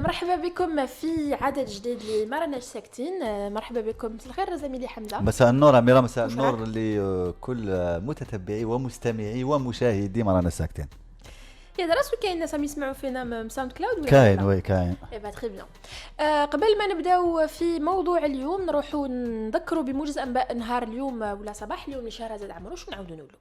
مرحبا بكم في عدد جديد لما راناش ساكتين. مرحبا بكم. مساء الخير زميلي حمزة. مساء النور أميرة، مساء وش النور راك؟ لكل متتبعي ومستمعي ومشاهدي مرانا ساكتين. يا دراسو كاين ناس راهم يسمعوا فينا من ساوند كلاود ولا كاين لا؟ وي كاين. اي با تري بيان. قبل ما نبداو في موضوع اليوم نروحوا نذكروا بموجز انباء نهار اليوم ولا صباح اليوم لشهرزاد عمروش ونعاودوا نقولوا.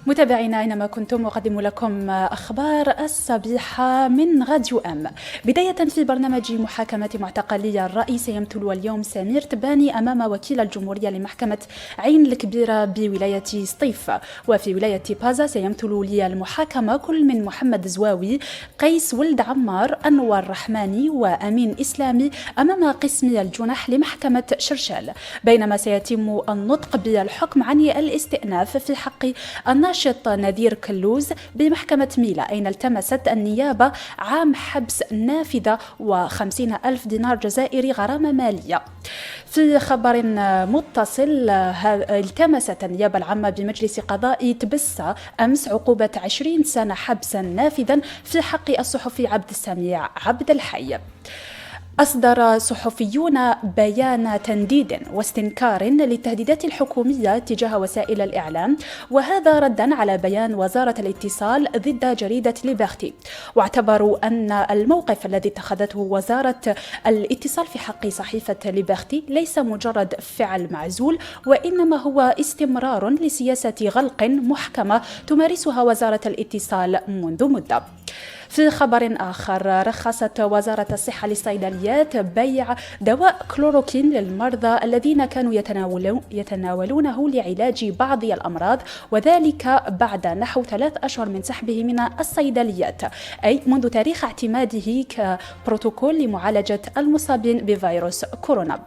متابعينا أينما كنتم أقدم لكم أخبار الصبيحة من راديو أم. بداية في برنامج محاكمة معتقلي الرأي سيمثل اليوم سمير تباني أمام وكيل الجمهورية لمحكمة عين الكبيرة بولاية سطيف، وفي ولاية بازا سيمثل لي المحاكمة كل من محمد زواوي، قيس ولد عمار، أنور رحماني وأمين إسلامي أمام قسم الجنح لمحكمة شرشال، بينما سيتم النطق بالحكم عن الاستئناف في حق الناشط نذير كلوز بمحكمة ميلا، أين التمست النيابة عام حبس نافذة و50,000 دينار جزائري غرامة مالية. في خبر متصل، التمست النيابة العامة بمجلس قضاء تبسة أمس عقوبة 20 سنة حبسا نافذا في حق الصحفي عبد السميع عبد الحي. أصدر صحفيون بيان تنديد واستنكار للتهديدات الحكومية تجاه وسائل الإعلام، وهذا ردا على بيان وزارة الاتصال ضد جريدة ليبرتي، واعتبروا أن الموقف الذي اتخذته وزارة الاتصال في حق صحيفة ليبرتي ليس مجرد فعل معزول، وإنما هو استمرار لسياسة غلق محكمة تمارسها وزارة الاتصال منذ مدة. في خبر آخر، رخصت وزارة الصحة للصيدليات بيع دواء كلوروكين للمرضى الذين كانوا يتناولونه لعلاج بعض الأمراض، وذلك بعد نحو 3 أشهر من سحبه من الصيدليات، أي منذ تاريخ اعتماده كبروتوكول لمعالجة المصابين بفيروس كورونا.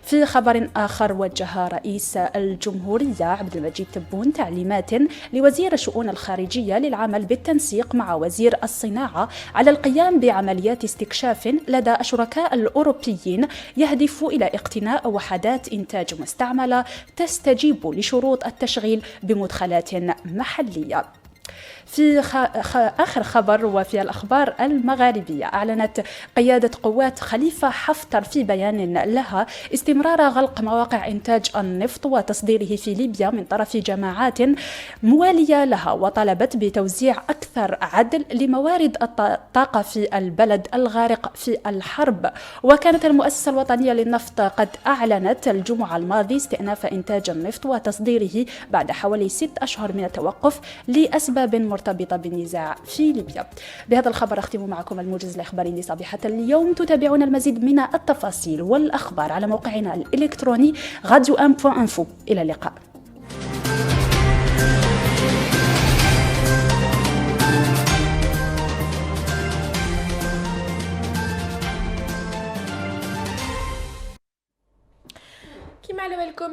في خبر آخر، وجه رئيس الجمهورية عبد المجيد تبون تعليمات لوزير الشؤون الخارجية للعمل بالتنسيق مع وزير الصناعة على القيام بعمليات استكشاف لدى الشركاء الأوروبيين يهدف إلى اقتناء وحدات إنتاج مستعملة تستجيب لشروط التشغيل بمدخلات محلية. في آخر خبر، وفي الأخبار المغاربية، أعلنت قيادة قوات خليفة حفتر في بيان لها استمرار غلق مواقع إنتاج النفط وتصديره في ليبيا من طرف جماعات موالية لها، وطلبت بتوزيع أكثر عدل لموارد الطاقة في البلد الغارق في الحرب. وكانت المؤسسة الوطنية للنفط قد أعلنت الجمعة الماضي استئناف إنتاج النفط وتصديره بعد حوالي 6 أشهر من التوقف لأسباب مرتبطة بالنزاع في ليبيا. بهذا الخبر أختم معكم الموجز الإخباري لصبيحة اليوم. تتابعون المزيد من التفاصيل والأخبار على موقعنا الإلكتروني radio1.info. إلى اللقاء. كما على بالكم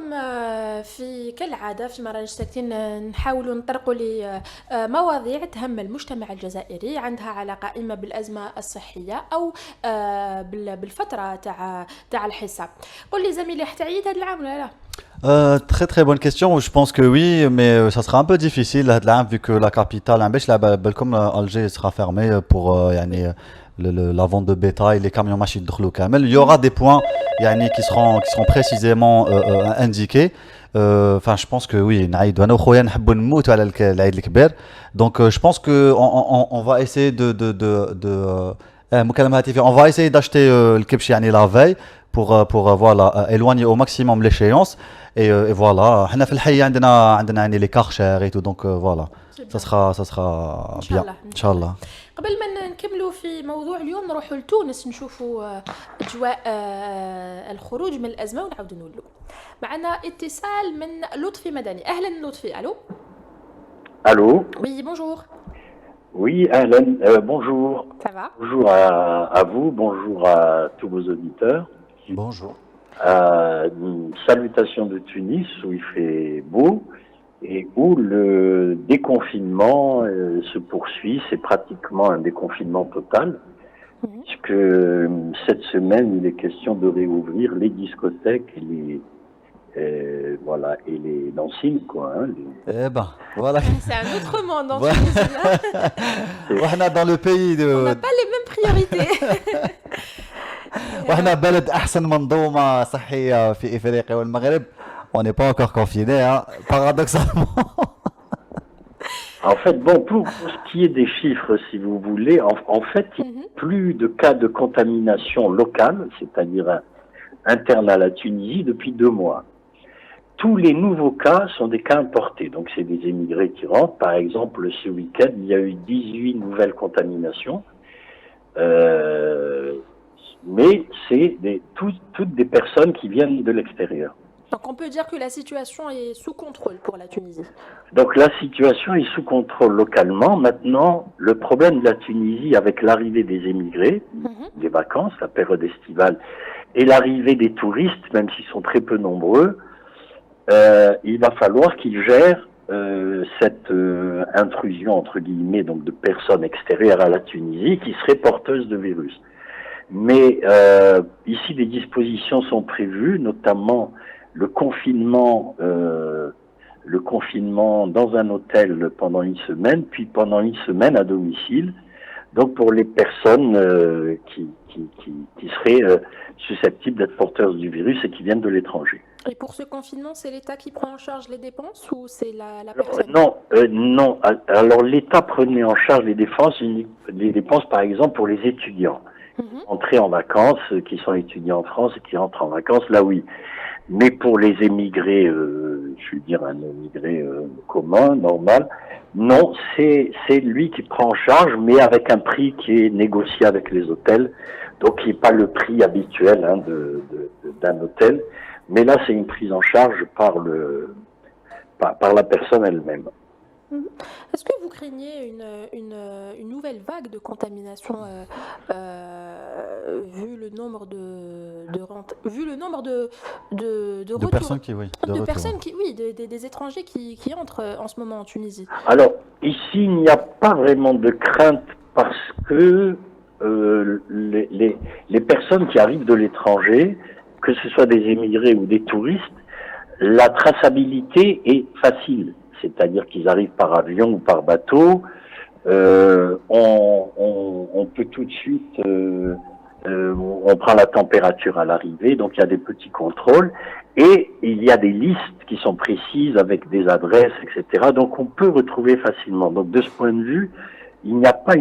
في كالعادة في مرة ساكتين نحاولوا نطرقوا لمواضيع تهم المجتمع الجزائري عندها علاقة إما بالأزمة الصحية أو بالفترة تاع الحصة. قل لي زميلي، حتى عيد هذا العام ولا لا؟ Très très bonne question. Je pense que oui, mais ça sera un peu difficile vu que la capitale, comme Alger sera fermée pour la vente de bétail, les camions machines de Kamel. Il y aura des points qui seront précisément indiqués. Enfin, je pense que oui, donc je pense que on va essayer on va essayer d'acheter le kebchi la veille pour voilà éloigner au maximum l'échéance et voilà. حنا في الحي عندنا les karchers et tout, donc voilà. Ça sera bien ان شاء الله. قبل ما نكملوا في موضوع اليوم نروحوا لتونس نشوفوا اجواء الخروج من الازمه ونعاودوا نولوا. معنا اتصال من لطفي مدني. اهلا لطفي. الو. Allô. Oui, bonjour. Oui, Ahlan, bonjour. Ça va? Bonjour à vous, bonjour à tous vos auditeurs. Bonjour. Une salutation de Tunis où il fait beau et où le déconfinement se poursuit. C'est pratiquement un déconfinement total. puisque cette semaine, il est question de réouvrir les discothèques et voilà, et les dancing, quoi. Hein, Eh ben, voilà. C'est un autre monde en Voilà. Tunisie. Là. وإحنا dans le pays On n'a de pas les mêmes priorités. وإحنا بلد أحسن منظومة صحية في إفريقيا والمغرب. On n'est pas encore confiné, hein, paradoxalement. En fait, bon, pour ce qui est des chiffres, si vous voulez, en fait, il n'y a plus de cas de contamination locale, c'est-à-dire interne à la Tunisie, depuis 2 mois. Tous les nouveaux cas sont des cas importés, donc c'est des émigrés qui rentrent. Par exemple, ce week-end, il y a eu 18 nouvelles contaminations, mais c'est toutes des personnes qui viennent de l'extérieur. Donc on peut dire que la situation est sous contrôle pour la Tunisie. Donc la situation est sous contrôle localement. Maintenant, le problème de la Tunisie avec l'arrivée des émigrés, des vacances, la période estivale, et l'arrivée des touristes, même s'ils sont très peu nombreux, il va falloir qu'ils gèrent cette intrusion, entre guillemets, donc de personnes extérieures à la Tunisie qui seraient porteuses de virus. Mais ici, des dispositions sont prévues, notamment le confinement dans un hôtel pendant une semaine, puis pendant une semaine à domicile. Donc pour les personnes qui seraient susceptibles d'être porteuses du virus et qui viennent de l'étranger. Et pour ce confinement, c'est l'État qui prend en charge les dépenses ou c'est la Alors, personne? non. Alors l'État prenait en charge les dépenses, par exemple pour les étudiants. Entrés en vacances, qui sont étudiants en France et qui rentrent en vacances, là oui. Mais pour les émigrés, je veux dire un émigré commun, normal, non, c'est lui qui prend en charge, mais avec un prix qui est négocié avec les hôtels, donc qui n'est pas le prix habituel hein, d'un hôtel, mais là c'est une prise en charge par la personne elle-même. Est-ce que vous craignez une nouvelle vague de contamination vu le nombre de personnes qui, oui, des étrangers qui entrent en ce moment en Tunisie? Alors ici il n'y a pas vraiment de crainte parce que les personnes qui arrivent de l'étranger, que ce soit des émigrés ou des touristes, la traçabilité est facile. C'est-à-dire qu'ils arrivent par avion ou par bateau, on peut tout de suite, on prend la température à l'arrivée, donc il y a des petits contrôles, et il y a des listes qui sont précises avec des adresses, etc. Donc on peut retrouver facilement. Donc de ce point de vue, il n'y a pas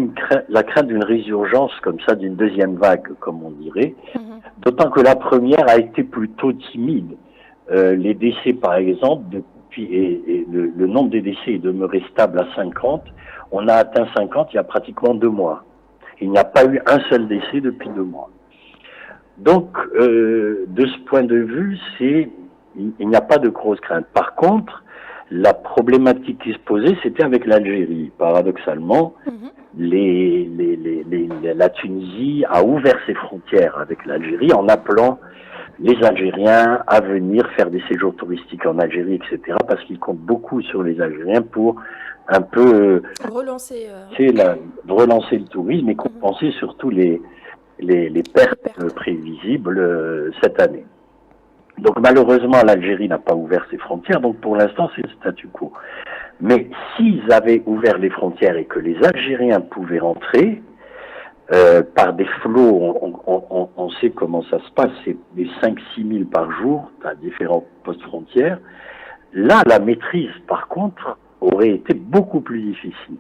la crainte d'une résurgence comme ça, d'une deuxième vague, comme on dirait, d'autant que la première a été plutôt timide. Les décès, par exemple, et le nombre des décès est demeuré stable à 50. On a atteint 50 il y a pratiquement 2 mois. Il n'y a pas eu un seul décès depuis 2 mois. Donc, de ce point de vue, il n'y a pas de grosse crainte. Par contre, la problématique qui se posait, c'était avec l'Algérie. Paradoxalement, la Tunisie a ouvert ses frontières avec l'Algérie en appelant les Algériens à venir faire des séjours touristiques en Algérie, etc., parce qu'ils comptent beaucoup sur les Algériens pour un peu relancer le tourisme et compenser surtout les pertes prévisibles cette année. Donc malheureusement, l'Algérie n'a pas ouvert ses frontières, donc pour l'instant c'est le statu quo. Mais s'ils avaient ouvert les frontières et que les Algériens pouvaient rentrer, par des flots, on sait comment ça se passe, c'est des 5-6 000 par jour à différents postes frontières. Là, la maîtrise, par contre, aurait été beaucoup plus difficile.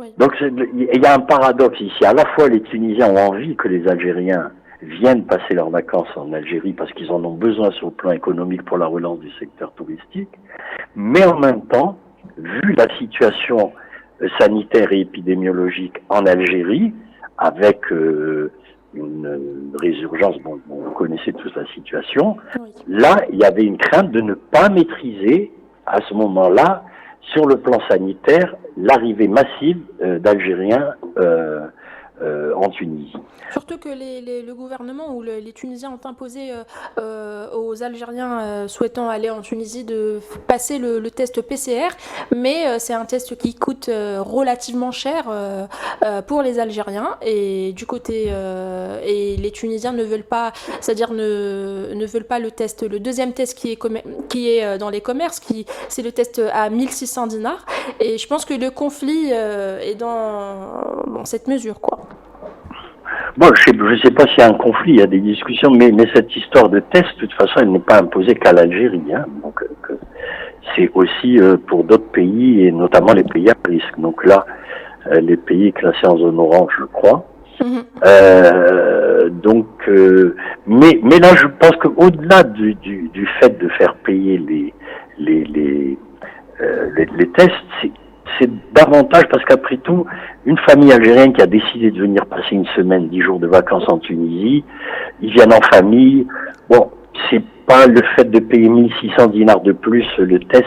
Oui. Donc, il y a un paradoxe ici. À la fois, les Tunisiens ont envie que les Algériens viennent passer leurs vacances en Algérie parce qu'ils en ont besoin sur le plan économique pour la relance du secteur touristique, mais en même temps, vu la situation sanitaire et épidémiologique en Algérie, avec une résurgence, bon, vous connaissez tous la situation, là, il y avait une crainte de ne pas maîtriser, à ce moment-là, sur le plan sanitaire, l'arrivée massive d'Algériens en Tunisie. Surtout que le gouvernement ou les Tunisiens ont imposé aux Algériens souhaitant aller en Tunisie de passer le test PCR, mais c'est un test qui coûte relativement cher pour les Algériens et du côté et les Tunisiens ne veulent pas, c'est-à-dire ne veulent pas le test, le deuxième test qui est dans les commerces, c'est le test à 1600 dinars et je pense que le conflit est dans cette mesure quoi. Bon, je sais pas s'il y a un conflit, il y a des discussions, mais cette histoire de test, de toute façon, elle n'est pas imposée qu'à l'Algérie. Hein. Donc, c'est aussi pour d'autres pays, et notamment les pays à risque. Donc là, les pays classés en zone orange, je crois. Mais là, je pense qu'au-delà du fait de faire payer les tests, c'est davantage parce qu'après tout, une famille algérienne qui a décidé de venir passer une semaine, 10 jours de vacances en Tunisie, ils viennent en famille. Bon, c'est pas le fait de payer 1600 dinars de plus le test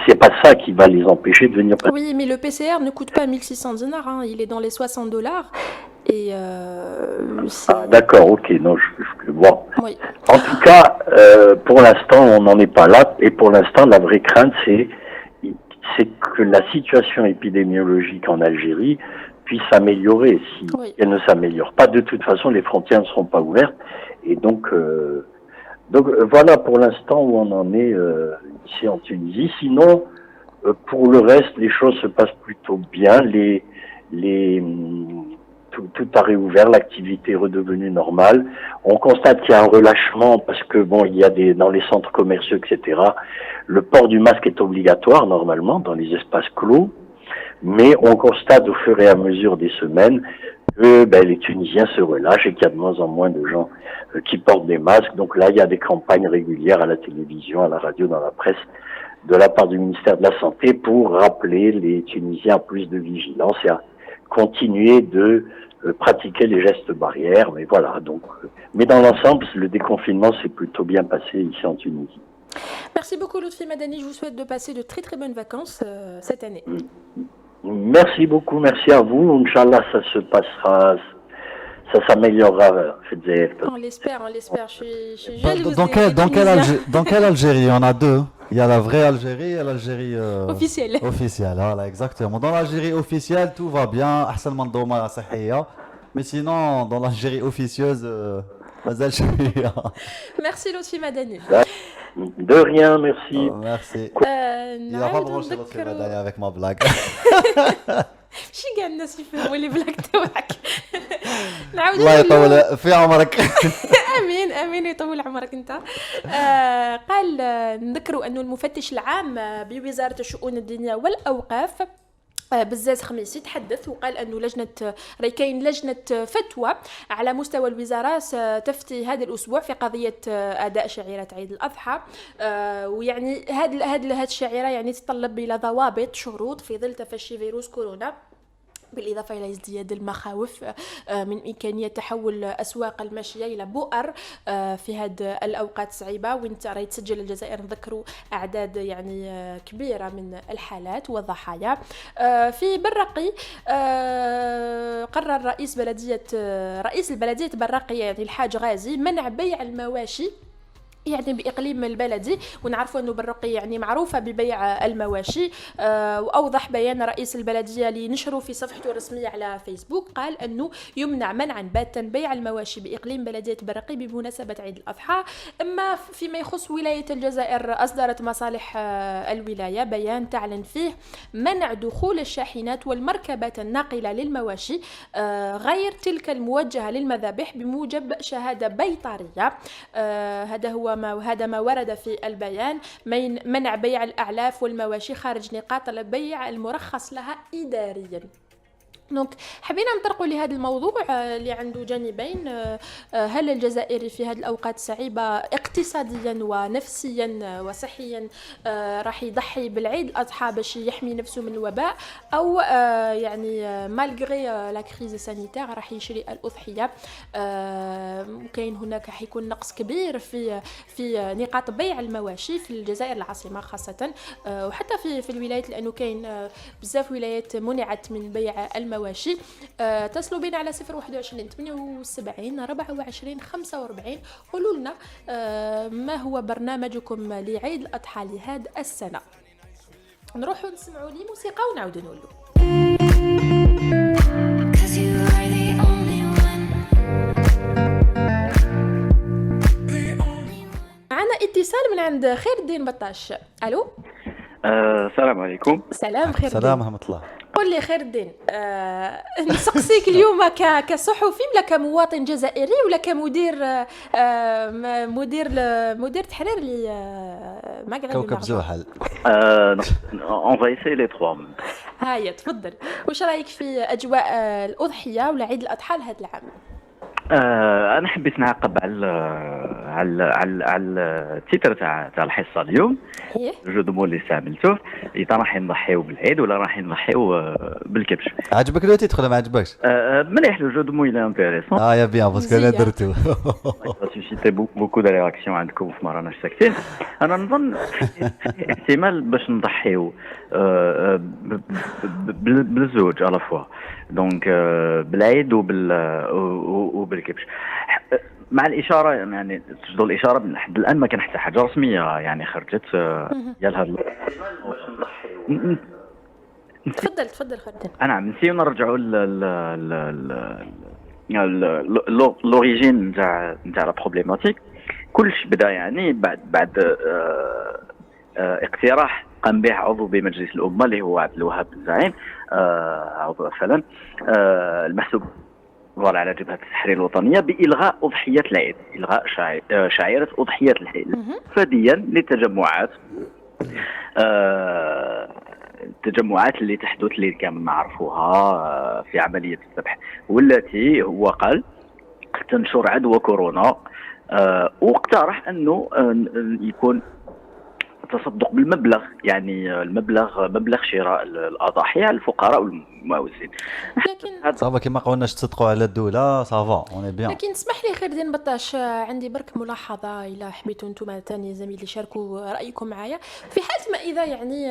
c'est pas ça qui va les empêcher de venir passer. Oui, mais le PCR ne coûte pas 1600 dinars, hein, il est dans les $60. Et d'accord, ok, non, bon. Oui. En tout cas, pour l'instant, on n'en est pas là, et pour l'instant, la vraie crainte, c'est que la situation épidémiologique en Algérie puisse s'améliorer. Si elle ne s'améliore pas, de toute façon, les frontières ne seront pas ouvertes. Et donc voilà pour l'instant où on en est ici en Tunisie. Sinon, pour le reste, les choses se passent plutôt bien. Tout a réouvert, l'activité est redevenue normale. On constate qu'il y a un relâchement parce que bon, il y a dans les centres commerciaux, etc. Le port du masque est obligatoire normalement dans les espaces clos, mais on constate au fur et à mesure des semaines que les Tunisiens se relâchent et qu'il y a de moins en moins de gens qui portent des masques. Donc là, il y a des campagnes régulières à la télévision, à la radio, dans la presse, de la part du ministère de la Santé pour rappeler les Tunisiens à plus de vigilance et à continuer de pratiquer les gestes barrières, mais voilà. Donc, mais dans l'ensemble, le déconfinement s'est plutôt bien passé ici en Tunisie. Merci beaucoup Lutfi Madani, je vous souhaite de passer de très très bonnes vacances cette année. Merci beaucoup, merci à vous. Inch'Allah, ça se passera, ça s'améliorera. On l'espère, je suis jalouse. Dans quelle Algérie? On a deux. Il y a la vraie Algérie et l'Algérie officielle. Officielle, voilà, exactement. Dans l'Algérie officielle, tout va bien. أحسن من دوما صحية. Mais sinon, dans l'Algérie officieuse, مازال شوية. Merci Lutfi Madani. De rien, merci. Merci. Il a pas branché Lutfi Madani avec ma blague. شي كاع الناس يفهموا لي بلاك تاعك. نعاود الله يطول في عمرك. امين يطول عمرك انت. قال نذكروا انه المفتش العام بوزاره الشؤون الدينيه والاوقاف بزاز خميسي تحدث وقال انه كاين لجنه فتوى على مستوى الوزاره ستفتي هذا الاسبوع في قضيه اداء شعيره عيد الاضحى ويعني هذه الشعيره يعني تتطلب الى ضوابط شروط في ظل تفشي فيروس كورونا بالإضافة إلى ازدياد المخاوف من إمكانية تحول أسواق الماشية إلى بؤر في هذه الأوقات الصعيبة وين راهي تسجل الجزائر نذكروا أعداد يعني كبيرة من الحالات والضحايا. في برقي قرر رئيس البلدية برقي يعني الحاج غازي منع بيع المواشي يعني بإقليم البلدي ونعرفوا أنه برقي يعني معروفة ببيع المواشي وأوضح بيان رئيس البلدية لنشره في صفحته الرسمية على فيسبوك قال أنه يمنع منعا باتا بيع المواشي بإقليم بلدية برقي بمناسبة عيد الأضحى. أما فيما يخص ولاية الجزائر أصدرت مصالح الولاية بيان تعلن فيه منع دخول الشاحنات والمركبات الناقلة للمواشي غير تلك الموجهة للمذابح بموجب شهادة بيطرية. هذا ما ورد في البيان منع بيع الأعلاف والمواشي خارج نقاط البيع المرخص لها إدارياً. دونك حبينا نطرقوا لهذا الموضوع اللي عنده جانبين. هل الجزائري في هذه الأوقات الصعيبة اقتصاديا ونفسيا وصحيا راح يضحي بالعيد الأضحى باش يحمي نفسه من الوباء أو يعني مالغري لا كريز سانيتير راح يشري الأضحية؟ كاين هناك حيكون نقص كبير في نقاط بيع المواشي في الجزائر العاصمة خاصة وحتى في الولايات لأنه كاين بزاف ولايات منعت من بيع المواشي الحواشي. اتصلوا بنا على 021 78 24 45. قولوا لنا ما هو برنامجكم لعيد الأضحى لهذا السنة. نروحوا نسمعوا لي موسيقى ونعاودوا نقولوا. معنا اتصال من عند خير الدين بطاش. الو. السلام عليكم. سلام خير الدين. سلام ورحمة الله. قل لي خير الدين، نسقسيك اليوم كصحفي ولا كمواطن جزائري ولا كمدير مدير تحرير كوكب زحل. On va essayer les trois. هاي تفضل. وش رايك في اجواء الاضحيه ولا عيد الاضحى لهذا العام؟ انا حبيت نعقب على التيتر تاع الحصه اليوم. جو دو مو اللي استعملته، اذا راح نضحيو بالعيد ولا راح نضحيو بالكبش. عجبك لو تيتر ولا ما عجبكش؟ مليح لو جو دو مو اللي انتريسون. يا بيان باسكو انا درتو. سوسيتي بوكو دو رياكسيون عندكم في مرانا ساكتين. انا نظن احتمال باش نضحيو بالزوج على فوا، دونك بالعيد وبالكبش، مع الاشاره يعني تفضل الاشاره لحد الان ما كان حتى حاجه رسميه يعني خرجت ديال هذا. تفضل خالد. نعم، نسيو نرجعوا لوريجين نتاع لا بروبليماتيك. كلش بدا يعني بعد اقتراح قام به عضو بمجلس الأمة اللي هو عبد الوهاب الزعيم، عضو فعلا المحسوب على جبهة التحرير الوطنية بإلغاء أضحية العيد، إلغاء شعيرة أضحية العيد فديا للتجمعات، التجمعات اللي تحدث اللي كامل نعرفوها في عملية الذبح، والتي هو قال تنشر عدوى كورونا، واقترح أنه يكون تصدق بالمبلغ، يعني مبلغ شراء الأضاحي على الفقراء والمعوزين. لكن صافا كما قلناش تصدقوا على الدولة صافا اوني بيان. لكن اسمح لي خير دين بطاش، عندي برك ملاحظة إلا حبيتوا انتم ثاني زميلي شاركوا رأيكم معايا. في حالة ما إذا يعني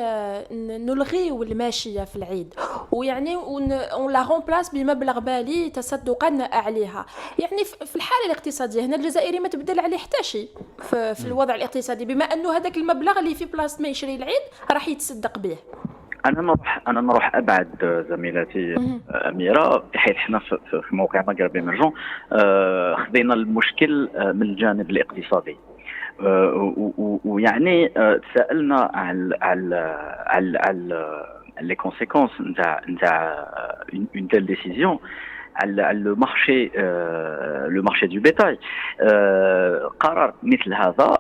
نلغيو الماشية في العيد ويعني اون لا رومبلاس بمبلغ بالي تصدقا عليها، يعني في الحالة الاقتصادية هنا الجزائري ما تبدل عليه حتى شيء في الوضع الاقتصادي، بما أنه هذاك المبلغ اللي في بلاصة ما يشري العيد راح يتصدق به. انا نروح ابعد زميلتي اميره، بحيث حنا في موقع مغرب ايمرجون خذينا المشكل من الجانب الاقتصادي، ويعني تساءلنا على لي كونسيكونس نتاع اون تيل ديسيزيون على لو مارشي دو بيتاي. قرار مثل هذا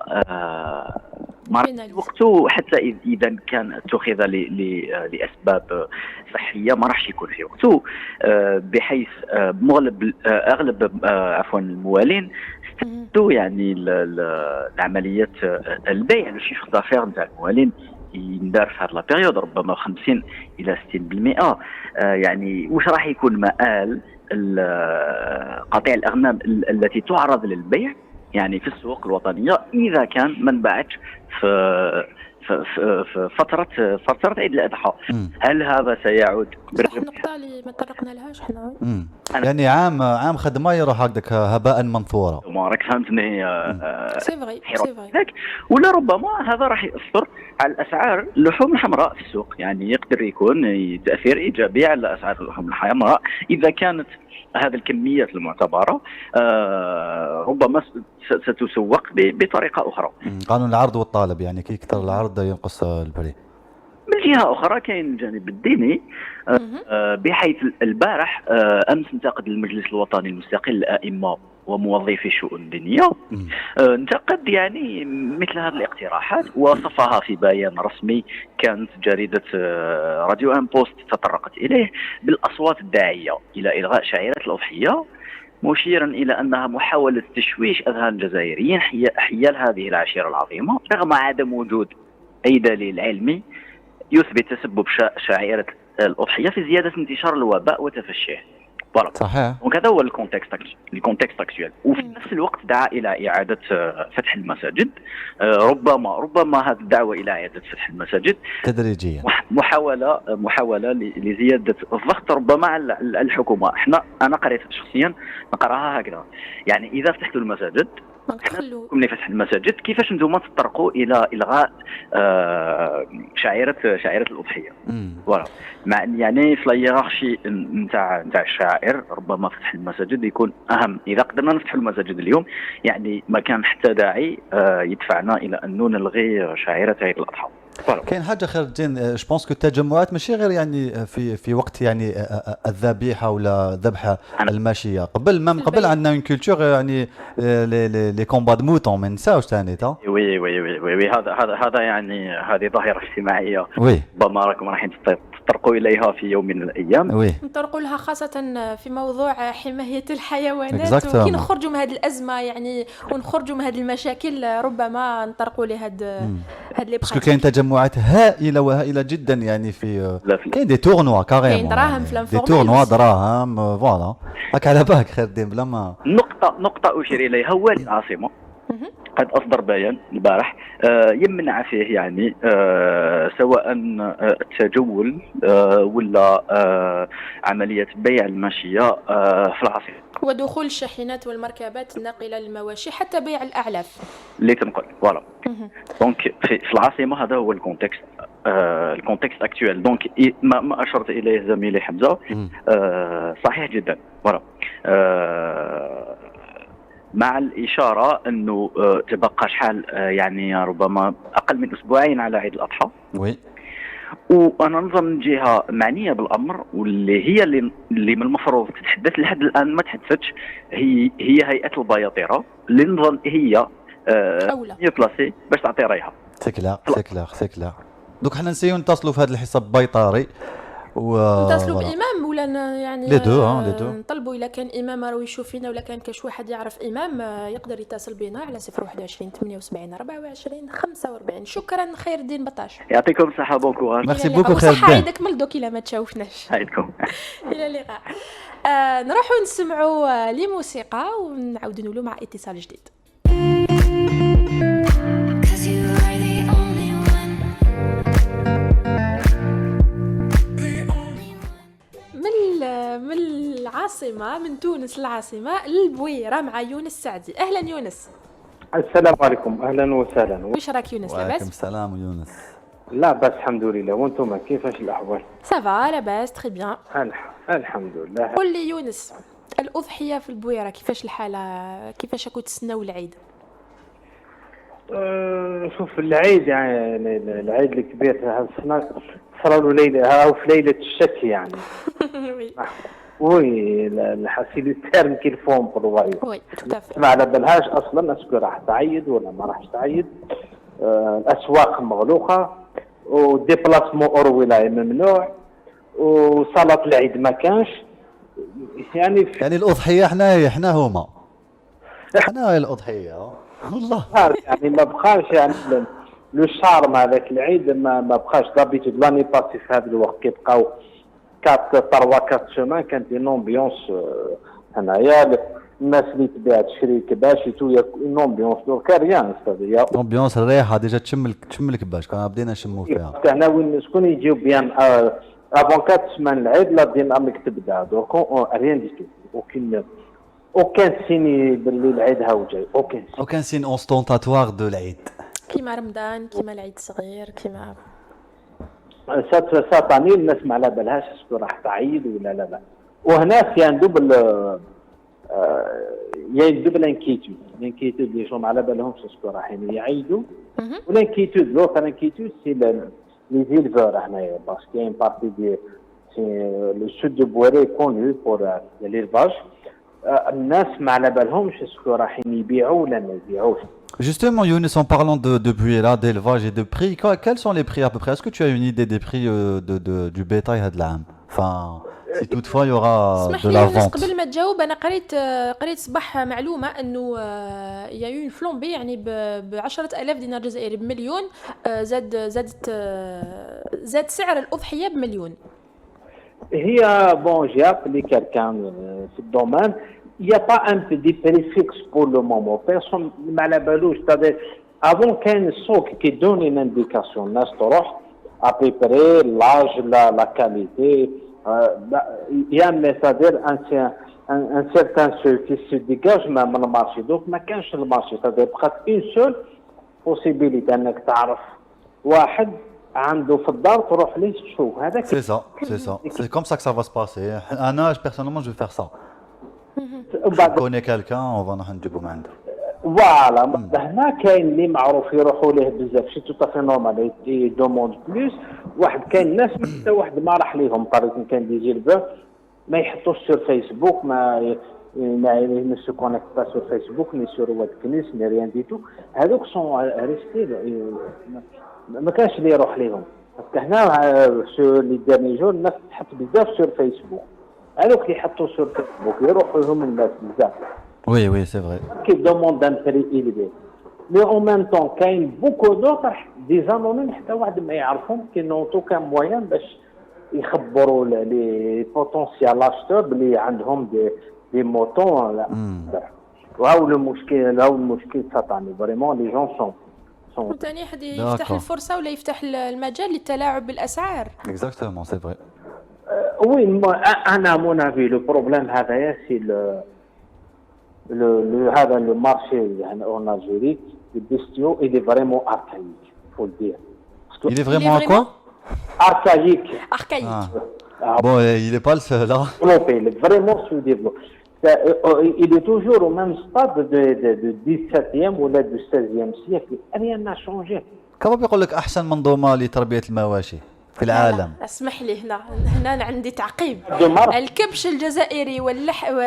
وقته حتى اذا كان اتخذ لاسباب صحيه ما راحش يكون في وقته، بحيث اغلب الموالين استفادوا يعني العمليه البيع لو شيفر دافير نتاع الموالين يندار في هذه البيريود ربما 50 الى 60%. يعني واش راح يكون مآل قطيع الأغنام التي تعرض للبيع يعني في السوق الوطنية إذا كان ما انباعتش في فترة عيد الأضحى؟ هل هذا سيعود النقطة اللي ما طرقنا لهاش حنا يعني عام خدمة يروح هكذاك هباء منثورا. ما راك فهمتني؟ سي فري. ولا ربما هذا راح يأثر على الأسعار اللحوم الحمراء في السوق، يعني يقدر يكون تأثير إيجابي على أسعار اللحوم الحمراء إذا كانت هذه الكميات المعتبرة ربما ستسوق بطريقة أخرى. قانون العرض والطلب، يعني كي يكثر العرض ينقص البري. من جهة أخرى كاين الجانب الديني، بحيث البارح أمس انتقد المجلس الوطني المستقل الأئمة وموظفي الشؤون الدينية انتقد يعني مثل هذه الاقتراحات، وصفها في بيان رسمي كانت جريدة راديو ان بوست تطرقت إليه بالأصوات الداعية إلى إلغاء شعيرة الأضحية، مشيرا إلى أنها محاولة تشويش أذهان الجزائريين حيال هذه العشيرة العظيمة، رغم عدم وجود أي دليل علمي يثبت تسبب شعيرة الأضحية في زيادة انتشار الوباء وتفشيه. فوالا. صحيح. دونك هذا هو الكونتكست اكشوال. وفي نفس الوقت دعا الى اعاده فتح المساجد. ربما هذه الدعوه الى اعاده فتح المساجد تدريجيا محاوله لزياده الضغط ربما على الحكومه. انا قريت شخصيا نقراها هكذا، يعني اذا فتحتوا المساجد من فتح المساجد كيفاش انتم تطرقوا الى الغاء شعيره الاضحيه. فوالا. مع يعني في الهيرارشي نتاع الشعائر ربما فتح المساجد يكون اهم. اذا قدرنا نفتح المساجد اليوم يعني ما كان حتى داعي يدفعنا الى انه نلغي شعيره عيد الاضحى. كاين حاجه خير الدين، جو بونس كو التجمعات ماشي غير يعني في وقت يعني الذبيحه ولا ذبح الماشيه، قبل عندنا اون كولتور يعني لي كومبا دو موتون ما نساوش ثاني تا. وي هذا يعني هذه ظاهره اجتماعيه وي ربما راكم رايحين تطرقوا اليها في يوم من الايام. وي نطرقوا لها خاصه في موضوع حمايه الحيوانات، وكي نخرجوا من هذه الازمه يعني ونخرجوا من هذه المشاكل ربما نطرقوا لهاد لي باسكو كاين تجمعات هائله جدا يعني في كاين دي تورنوا كاريمون، كاين دراهم في دي تورنوا دراهم فوالا. راك على بالك خير الدين بلا ما نقطه اشير اليها. والي العاصمه قد أصدر بيان البارح يمنع فيه يعني سواء التجول ولا عملية بيع الماشية في العاصمة، ودخول الشاحنات والمركبات الناقلة للمواشي، حتى بيع الأعلاف اللي تنقل. فوالا. دونك في العاصمة هذا هو الكونتكست اكتوال. دونك ما أشرت إليه زميلي حمزة صحيح جدا. فوالا. مع الإشارة أنه تبقى شحال يعني ربما أقل من أسبوعين على عيد الأضحى. وي. وأنا نظن جهة معنية بالأمر واللي هي اللي من المفروض تتحدث لحد الآن ما تحدثتش هي هيئة البياطرة اللي نظن هي يبلاسي باش تعطي رايها. سكلا. دوك حنا نسيو نتصلوا في هذا الحساب بيطاري نتصلوا بامام ولا يعني لي دو نطلبوا الا كان امام راه يشوف فينا ولا كان كاش واحد يعرف امام يقدر يتصل بنا على 021 78 24 45. شكرا خير الدين بطاش، يعطيكم الصحه. بون كوراج. ميرسي بوكو خير الدين. عيدك ملدوك الا ما تشوفناش. عيدكم. الى اللقاء. نروحوا نسمعوا لموسيقى ونعاودوا نولوا مع اتصال جديد. من العاصمة، من تونس العاصمة للبويرة مع يونس السعدي. أهلا يونس. السلام عليكم. أهلا وسهلا. وش راك يونس؟ لاباس؟ وعليكم السلام يونس. لا بس الحمد لله. وانتم كيفاش الأحوال؟ سافا لاباس تري بيان الحمد لله. قل لي يونس، الأضحية في البويرة كيفاش الحالة؟ كيفاش راكم تسناو العيد؟ شوف العيد يعني العيد الكبير صاروا ليلة في ليلة الشك يعني. وي الحسيل الترم كيلفون بالوايو. وي تتفق. ما على بالهاش اصلا اسكو راح تعيد ولا ما راحش تعيد. الاسواق مغلوقه وديبلاسمون اور ولايه ممنوع وصلاه العيد ما كانش يعني الاضحيه حنا هما حنا الأضحية والله يعني ما بقاش يعني لو شارم هذاك العيد ما بقاش دابيتود لاني باسي في هذا الوقت كيبقاو 4 شومان كانت اون امبيونس هنايا الناس اللي تبيع تشري كباش اون امبيونس دونك ريان ستاديا امبيونس الريحه ديجا تشم الكباش كنا بدينا نشمو فيها حنا وين شكون يجيو بيان افون 4 سمان العيد لا ديناميك تبدا دونك ريان دي تو اوكان سيني باللي العيد هاو جاي اوكان سين اونستونتاتوار دو العيد كيما رمضان كيما العيد الصغير كيما ساتاني الناس ما على بالهاش اسكو راح تعيد ولا لا وهنا في دوبل دوبل انكيتود لي شوم على بالهمش اسكو راحين يعيدوا والانكيتود لوطر انكيتود سي لي زيلفور هنايا باسكو كاين بارتي دي لو سود دو بواري كونو بور ليلفاج الناس ما على بالهمش اسكو راحين يبيعوا ولا ما يبيعوش. Justement, Younes, en parlant de buéla, d'élevage et de prix, quels sont les prix à peu près? Est-ce que tu as une idée des prix du bétail هاد العام? Enfin, si toutefois il y aura de la vente. قبل ما تجاوب انا قريت صباح معلومه انه يا اون فلومبي يعني ب 10,000 دينار جزائري بمليون زاد سعر الاضحيه بمليون. Bon, j'ai appelé quelqu'un ce domaine. Il n'y a pas un petit préfixe pour le moment. Personne m'a la balouche. C'est-à-dire, avant qu'un soc qui donne une indication, à peu près l'âge, la qualité, il y a c'est-à-dire un certain seuil qui se dégage même dans le marché. Donc, ما كانش le marché. C'est-à-dire, une seule possibilité انك تعرف واحد عنده في الدار تروح ليه تشوف هذاك. C'est ça, c'est ça. C'est comme ça que ça va se passer. Un âge, personnellement, je vais faire ça. Je connais quelqu'un, on va نروح نجيبو من عنده. فوالا هنا كاين اللي معروف يروحوا ليه بزاف شي توطافي نورمال دي دوموند بلوس. واحد كاين ناس حتى واحد ما راح ليهم طريق كان دي جيلبو ما يحطوش سور فيسبوك ما se connectent pas sur Facebook ni sur WhatsApp ni rien du tout. هذوك sont restés ما كانش اللي يروح ليهم. باسكو هنا سور لي ديرني جور الناس تحط بزاف سور فيسبوك. هذوك اللي يحطوا سور فيسبوك يروحوا لهم الناس بزاف. Oui, oui, c'est vrai. Qui demandent un prix élevé. Mais en même temps, il y a beaucoup d'autres, des anonymes, qui n'ont aucun moyen de يخبروا les potentiels acheteurs اللي عندهم des motos. وهو المشكل سطحي. Vraiment, les gens sont. وثاني حد يفتح الفرصة ولا يفتح المجال للتلاعب بالأسعار. Exactement, c'est vrai. Oui, à mon avis, le problème c'est le marché en Algérie, le bestiaux, il est vraiment archaïque, il faut le dire. Il est vraiment à quoi? Archaïque. Archaïque. Bon, il n'est pas le seul, là. Il est vraiment sous-développé. Il est toujours au même stade du 17e ou du 16e siècle. Rien n'a changé. كما بيقول لك أحسن منظومة لتربية المواشي في العالم. اسمح لي هنا عندي تعقيب. دمار. الكبش الجزائري واللحم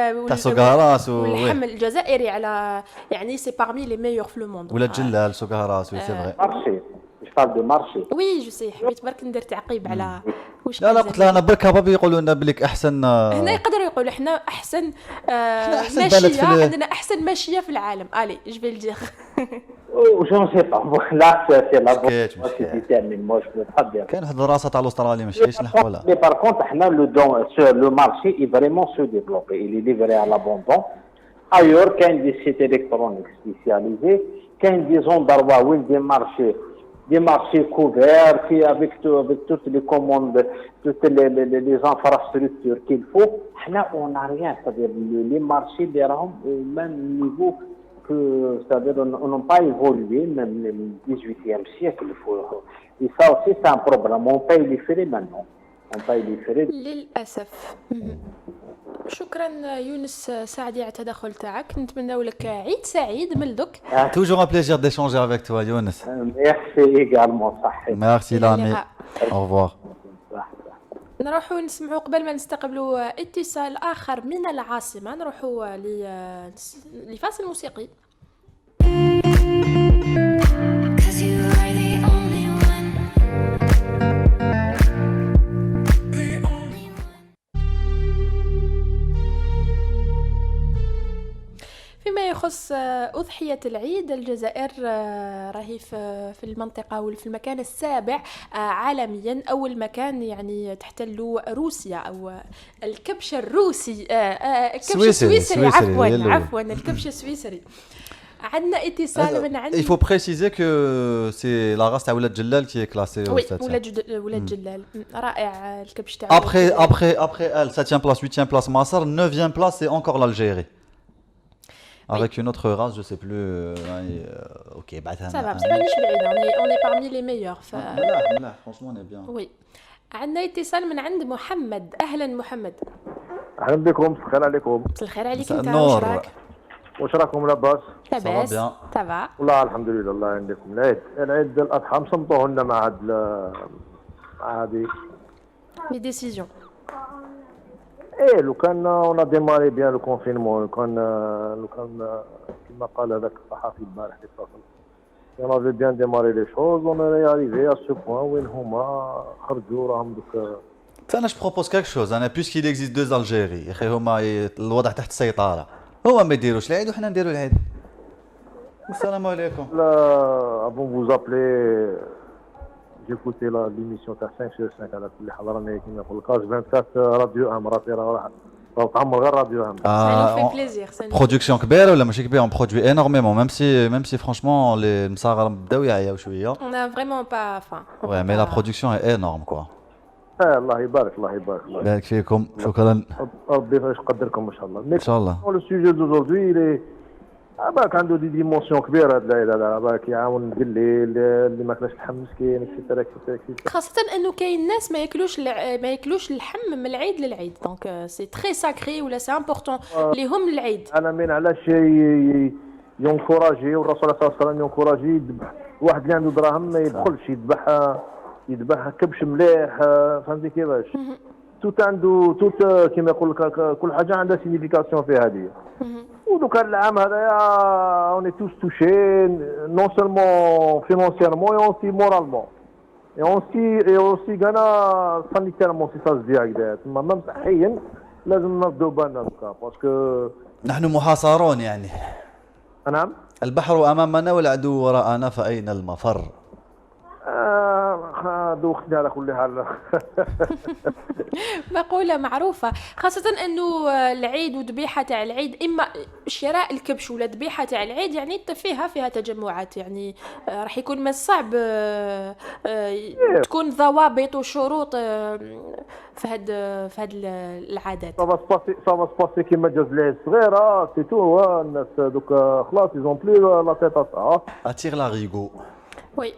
الجزائري على يعني سي parmi les meilleurs في le monde. ولا الجلال سوكهراس، وي سي فري. Marché. Je parle de marché. وي جو سي حبيت برك ندير تعقيب على واش. لا قلت لها انا برك بابا يقولوا لنا بليك احسن. هنا يقدروا يقولوا احنا احسن أحسن ماشيه عندنا احسن ماشيه في العالم. الي جو في الدير. Je ne sais pas. Là, c'est la bonne qui détermine. Moi, je ne peux pas dire. كاين واحد الدراسه تاع الاسترالي ماشي ايش نحولها. Mais par contre, le marché est vraiment se développé. Il est livré à l'abondance. Ailleurs, il y a des sites électroniques spécialisés. Il y a des endroits où des marchés couverts, avec toutes les commandes, toutes les infrastructures qu'il faut. Là, on n'a rien. C'est-à-dire les marchés sont au même niveau que, c'est-à-dire on n'a pas évolué, même le 18e siècle. Et ça aussi, c'est un problème. On paye les frais maintenant. On paye les frais. للأسف. شكرا يونس سعدي على التدخل تاعك. نتمنى لك عيد سعيد من دوك. Toujours un plaisir d'échanger avec toi, Younes. Merci également. صحيح. Merci l'ami. Au revoir. نروحوا نسمعوا قبل ما نستقبلوا اتصال آخر من العاصمة. نروحوا لفاصل موسيقي. فيما يخص أضحية العيد، الجزائر راهي في المنطقة وفي المكان السابع عالميا. أول مكان يعني تحتل روسيا أو الكبش الروسي، الكبش السويسري عفوا الكبش السويسري. عندنا اتصال من عند. Il faut préciser que c'est la race تاع ولاد جلال qui est classée au 7e. ولاد جلال رائع الكبش تاعو. Après elle, 7e place, 8e place Massar, 9e place c'est encore l'Algérie. Avec une autre race, je sais plus. Ok, bah ça va, مانيش بعيد. On est parmi les meilleurs. لا franchement on est bien. Oui. عندنا اتصال من عند محمد. أهلا محمد. أهلا بكم. الخير عليكم. الخير عليك انت. واش راكم لاباس؟ لاباس. تبع. والله الحمد لله. الله عندكم العيد الأضحى مصمتوه لنا مع هذه les décisions. لو كان on a démarré bien le confinement. لو كان كما قال هذاك الصحفي البارح اللي اتصل. On avait bien démarré les choses. On est arrivé à ce point وين هما خرجوا راهم دوك. أنا je propose quelque chose. أنا puisqu'il existe deux Algéries يا أخي هما الوضع تحت السيطرة. هما ما يديروش العيد وحنا نديروا العيد. السلام عليكم. Avant de vous appeler, جيكوتي ليميسيون تاع 5 sur 5 على كل حال راني كيما نقول لك 24 راديو ام راه راه تعمر غير راديو ام. Ça nous fait plaisir. Ça nous fait برودكسيون كبيره ولا ماشي كبيره؟ on produit énormément même si franchement les مصاغر بداو يعياو شويه. On n'a vraiment pas faim. Ouais, mais la production est énorme quoi. الله يبارك الله يبارك الله بارك فيكم، شكرا. ربي يقدركم ان شاء الله. ان شاء الله. لو سوجي دوزوردوي لي باك عنده دي ديمونسيون كبيره هاد العيد هذا، باك يعاون بالليل اللي ما كلاش لحم مسكين اكسترا اكسترا. خاصة انه كاين ناس ما ياكلوش اللحم من العيد للعيد، دونك سي تري ساكري ولا سي امبورطون ليهم العيد. انا من علاش ينكوراجي والرسول صلى الله عليه وسلم ينكوراجي يذبح واحد اللي عنده دراهم ما يدخلش يذبح كبش مليح، فهمتي كيفاش؟ توت عنده توت كيما يقول لك كل حاجه عندها سينيفيكاسيون في هذه. ودوكا العام هذايا اوني توس توشي نون سولمون فينونسيرمون اي اونسي مورالمون اي اونسي كانا سانيتيرمون سي سا دي هكذا، تما ميم صحيا لازم نردو بالنا دوكا باسكو نحن محاصرون يعني. نعم. البحر امامنا والعدو وراءنا فاين المفر؟ دوختني على كل حال. مقولة معروفة، خاصة انه العيد وذبيحة تاع العيد، اما شراء الكبش ولا ذبيحة تاع العيد يعني فيها تجمعات، يعني راح يكون من الصعب تكون ضوابط وشروط في هاد العادات. صافا سباسي كيما جاز العيد صغيرة سي تو، الناس دوكا خلاص يزون بلي لا تيت ا اتير لا ريغو. وي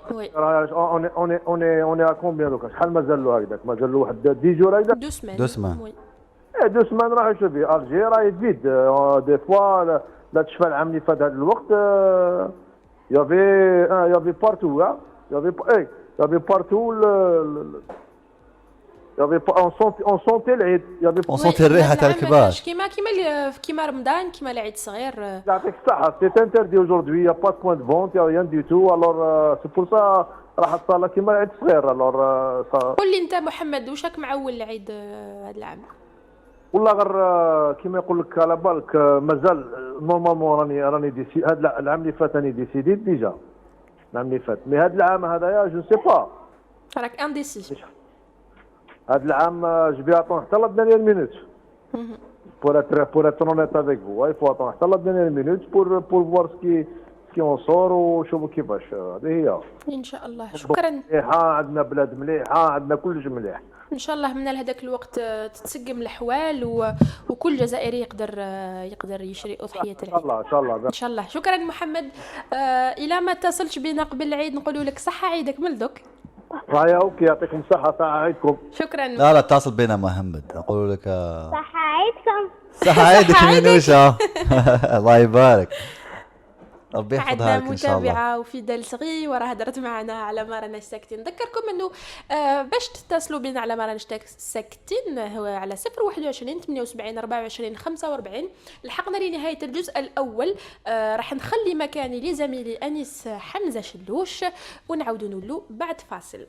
اون ا كومبيان دوكا شحال مازال له هكذاك؟ مازال له واحد 10 جور هكذاك. 2 سمان. وي 2 سمان راه يشوفي الجي راه يزيد دي فوا لا تشفى العام اللي فات هذا الوقت يافي بارتو يافي بارتو اون سونتي العيد، on sentait الريحه تاع الكباش كيما رمضان كيما العيد الصغير. يعطيك الصحة. سي انتردي اجوردي يا با بوين دو فونت يا ريان دي تو، الور سي بور سا راح تصالة كيما العيد الصغير. الور قول لي انت محمد واش راك معول العيد هذا العام؟ والله غير كيما يقول لك على بالك مازال نورمالمون راني ديسي هذا العام اللي فات راني ديسيدي ديجا العام اللي فات، مي هذا العام هذايا جو سي با راك انديسي. هذا العام جو في اتون حتى لا دانيير مينوت pour être honnête avec vous. Il faut attendre حتى la dernière minute pour voir ce qui en sort وشوفوا كيفاش. هذه هي ان شاء الله. شكرا. مليحة، عندنا بلاد مليحة، عندنا كلش مليح ان شاء الله. من هذاك الوقت تتسقم الاحوال وكل جزائري يقدر يشري اضحيه العيد ان شاء الله. ان شاء الله. شكرا محمد. الى ما اتصلتش بينا قبل العيد نقولوا لك صحه عيدك ملدك. رايا اوكي، يعطيكم الصحة، صحة عيدكم. شكرا. لا اتصل بينا محمد نقول لك صحة عيدكم. صحة عيدك منوشة. الله يبارك، ربي يحفظها لك ان شاء الله. متابعة وفيدال صغي وراه هدرت معنا على ما راناش ساكتين. نذكركم انه باش تتصلوا بنا على ما راناش ساكتين هو على 021 78 24 45. لحقنا لنهاية الجزء الأول. راح نخلي مكاني لزميلي أنيس حمزة شلوش ونعود نولو بعد فاصل.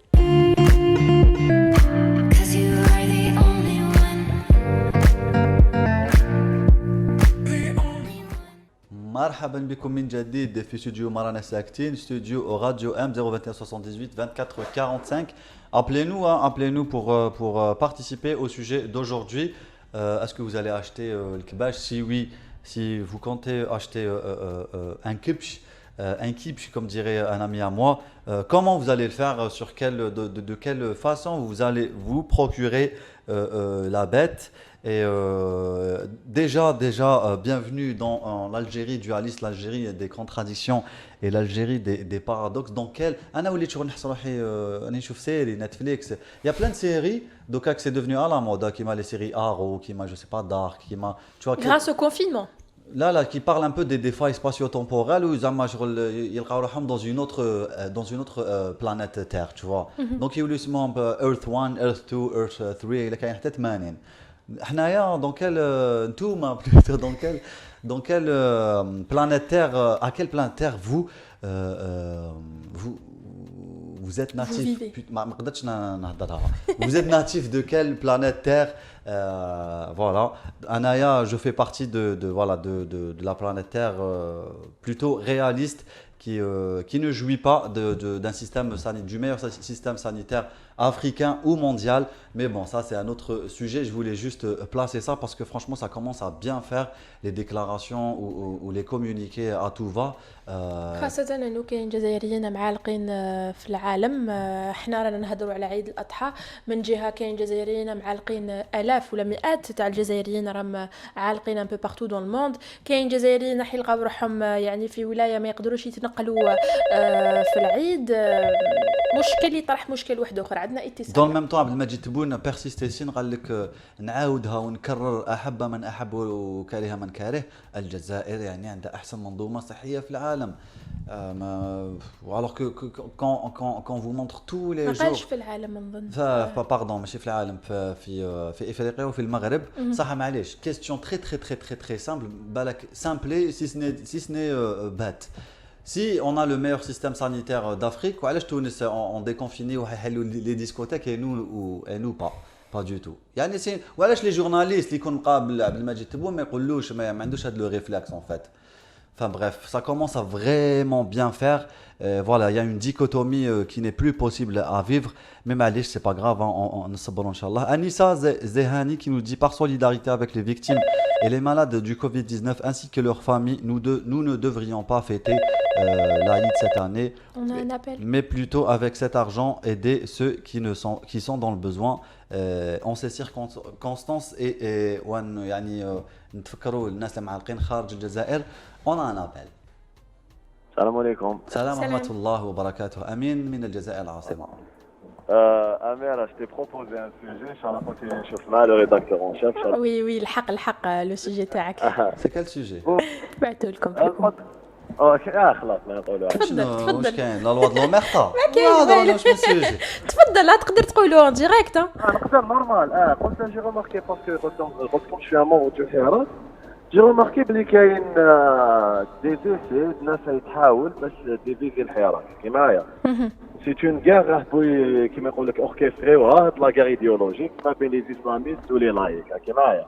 مرحبا بكم من جديد في استوديو مرانا ساكتين، استوديو راديو ام 021 78 24 45. Appelez-nous pour participer au sujet d'aujourd'hui. Est-ce que vous allez acheter le kibach? Si oui, si vous comptez acheter un kibch, comme dirait un ami à moi, comment vous allez le faire? De quelle façon vous allez vous procurer la bête? Et déjà, bienvenue dans l'Algérie dualiste, l'Algérie des contradictions et l'Algérie des paradoxes. Dans quelle Netflix, il y a plein de séries, donc c'est devenu à la mode, qui m'a les séries Arrow, qui m'a je sais pas Dark, qui m'a tu vois. Grâce au confinement. Là, qui parle un peu des failles spatio-temporelles où ils dans une autre planète Terre, tu vois. Donc il y a eu Earth 1, Earth 2, Earth 3, il y a 80. Dans quelle planète Terre, à quelle planète Terre vous êtes natif? Vous êtes natif de quelle planète Terre? Voilà. Anaya, je fais partie de la planète Terre plutôt réaliste qui ne jouit pas d'un système sanitaire, du meilleur système sanitaire africain ou mondial. Mais bon, ça c'est un autre sujet. Je voulais juste placer ça parce que franchement, ça commence à bien faire les déclarations ou les communiqués à tout va. خاصة انه كاين جزائريين معالقين في العالم. احنا رانا نهضروا على عيد الاضحى، من جهة كاين جزائريين معالقين الاف ولا مئات تاع الجزائريين راهم عالقين ان بو بارتو دون الموند. كاين جزائريين راح يلقاو روحهم يعني في ولاية ما يقدروش يتنقلوا في العيد. مشكل يطرح مشكل واحد اخر. عندنا اتصال دون ميم طون عبد المجيد تبون بيرسيستيسين قال لك نعاودها ونكرر احب من احب وكره من كاره. الجزائر يعني عندها احسن منظومه صحيه في العالم. alors que quand on vous montre tous les ما jours قالش في العالم نظن. باردون ماشي في العالم في افريقيا وفي المغرب صح معليش. كيستيون تري تري تري تري تري سامبل بالك سامبلي سي سني بات. Si on a le meilleur système sanitaire d'Afrique, وعلاش تونس on déconfiné وحيحلوا les discothèques et nous pas du tout. يعني سي وعلاش les journalistes اللي يكون مقابل عبد المجيد تبون ما يقولوش ما عندوش هذا le réflexe en fait. Enfin bref, ça commence à vraiment bien faire. Voilà, il y a une dichotomie qui n'est plus possible à vivre. Mais Malish, c'est pas grave, on se bon, Inch'Allah. Anissa Zehani qui nous dit par solidarité avec les victimes et les malades du Covid-19 ainsi que leurs familles, nous ne devrions pas fêter l'Aïd cette année. On a un appel. Mais plutôt avec cet argent aider ceux qui sont dans le besoin. En ces circonstances et يعني نتفكروا الناس اللي معلقين خارج الجزائر. On a un appel. السلام عليكم. السلام ورحمة الله وبركاته. أمين من الجزائر العاصمة. أميرة, je t'ai proposé un sujet, Inch'Allah, quand tu نشوف مع le rédacteur en chef. وي الحق لو سوجي تاعك. C'est quel sujet؟ بعثوا لكم فيكم. خلاص ما نقولوها. تفضل. واش كاين؟ لا لوا دو لوميرتا. ما كاين واش من سوجي؟ تفضل تقدر تقولوا ديريكت. نقدر نورمال. قلت جي remarqué parce que quand je suis un membre du حراس جي remarqué بلي كاين دي زيسي الناس يتحاول باش ديفيزي الحراس كيمايا. سي اون غير كيما يقول لك اوركستريوها هاد لا غير ايديولوجيك ما بين لي اسلاميست ولي لايك كيمايا.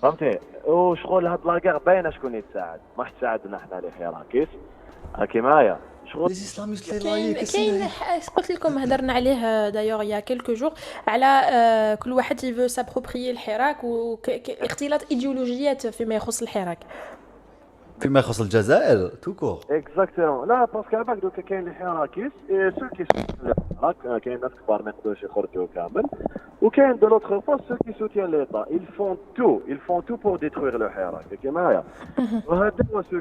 فهمتي؟ وشغل هاد لا غير باينه شكون يتساعد، ما تساعدنا حنا لي حراكيس كيمايا. لي اسلاميست لي لايك كاين قلت لكم هضرنا عليه دايوغ يا كيلكو جور على كل واحد يفو سابروبريي الحراك واختلاط ايديولوجيات فيما يخص الحراك. فيما يخص الجزائر تو كور. اكزاكتومون. لا باسكو عباك دوكا كاين لي حراكيس سو كي الحراك كاين ناس كبار ما يقدروش يخرجوا كامل وكاين دو لوتر فاس سو كي سوتيان ليطا ils font tout pour détruire le حراك كيمايا. وهذا هو سو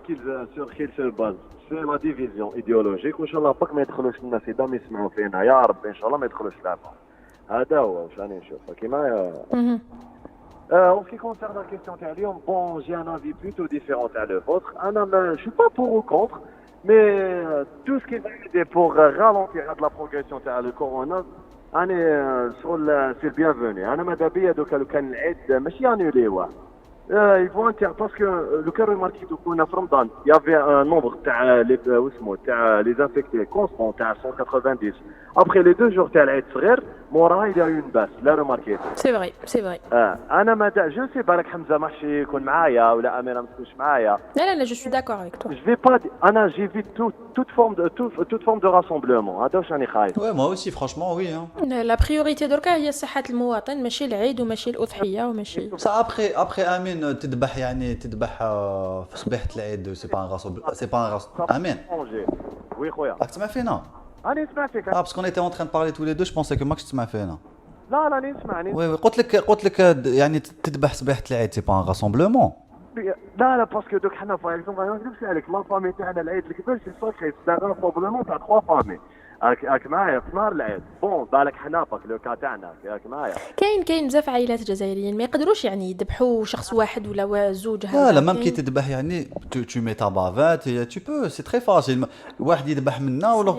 كي سو باز سي لا ديفيزيون ايديولوجيك وان شاء الله باك ما يدخلوش الناس اذا ما يسمعوا فينا يا ربي ان شاء الله ما يدخلوش لعبه. هذا هو واش راني نشوف كيمايا. En ce qui concerne la question de Lyon, bon, j'ai un avis plutôt différent à le vôtre. Je suis pas pour ou contre, mais tout ce qui va aider pour ralentir la progression de le corona, c'est le bienvenu. Madame Bia, donc le can aide, mais si annulé, ouais. Ils vont parce que le cas remarqué qu'on a Ramadan, il y avait un nombre les infectés constant à 190. Après les 2 jours de l'Aïd frère, Mora il y a eu une baisse, là remarqué. C'est vrai. Je ne sais pas si Hamza Machi يكون معايا ولا أميرة ما تكونش معايا. لا je suis d'accord avec toi. Je vais pas j'évite toute forme de rassemblement. هذا واش راني خايف. Ouais, moi aussi franchement oui hein. لا بريوريتي دركا هي صحة المواطن ماشي العيد وماشي الأضحية وماشي. Ça après امين تذبح يعني تذبح في صبيحة العيد سي با ان امين. وي خويا. راك تسمع فينا؟ راني نسمع فيك. parce qu'on était en train de parler tous les deux je pensais que ماكش تسمع فينا. لا راني نسمعني. وي قلت لك يعني تذبح صبيحة العيد سي با ان راسومبلومون. لا باسكو دوك حنا باغ اكزومبل انا نكذبش عليك لا فامي تاعنا العيد الكبير سي ساكري سي ان راسومبلومون تاع 3 فامي. راك معايا في نهار العيد بون بالك حنا باك لو كا تاعنا راك معايا. كاين بزاف عائلات جزائريين ما يقدروش يعني يذبحوا شخص واحد ولا زوج. لا مام كي تذبح يعني tu mets ta bavette et tu peux c'est très facile. واحد يذبح منا ولا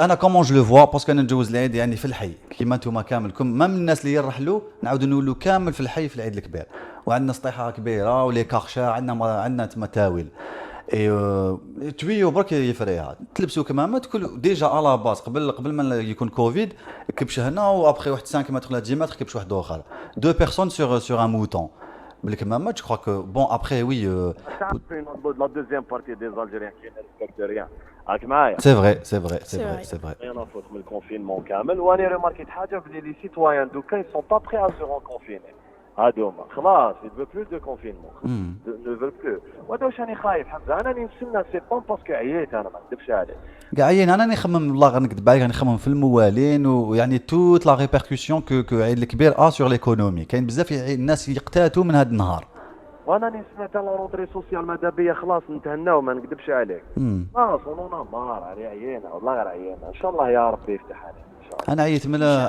انا كومون جو لو فوا باسكو انا نجوز العيد يعني في الحي كيما نتوما كاملكم مام الناس اللي يرحلوا نعاودوا نولوا كامل في الحي في العيد الكبير وعندنا سطيحه كبيره ولي كاخشه عندنا متاول اي تويو برك يفريها تلبسوا كمامه تكون ديجا على باز قبل ما يكون كوفيد كبش هنا وابخي واحد 5 متر ولا 10 متر كبش واحد اخر 2 بيرسون سور ان موتون بالكمامات je crois que bon après oui la deuxième partie des Algériens qui ne respectent rien. راك معايا؟ c'est vrai. rien à foutre من الكونفينمون كامل واني ريماركيت حاجه بلي لي سيتويان دوكا ils sont pas prêts à se reconfiner. هادوما خلاص ils veulent plus de confinement. ne veulent plus. وهذا واش راني خايف حمزه انا اللي نستنى سي بون باسكو عييت انا ما نكذبش عليك. قاعدين انا نخمم والله غنكذب عليك نخمم في الموالين ويعني توت لا ريبركسيون كو عيد الكبير سور ليكونومي كاين بزاف الناس يقتاتوا من هذا النهار. وانا سمعت لا رونتري سوسيال ماذا بيا خلاص نتهناو ما نكذبش عليك. خلاص ونونا مار علي عيينا والله غير عيينا ان شاء الله يا ربي يفتح علينا ان شاء الله. انا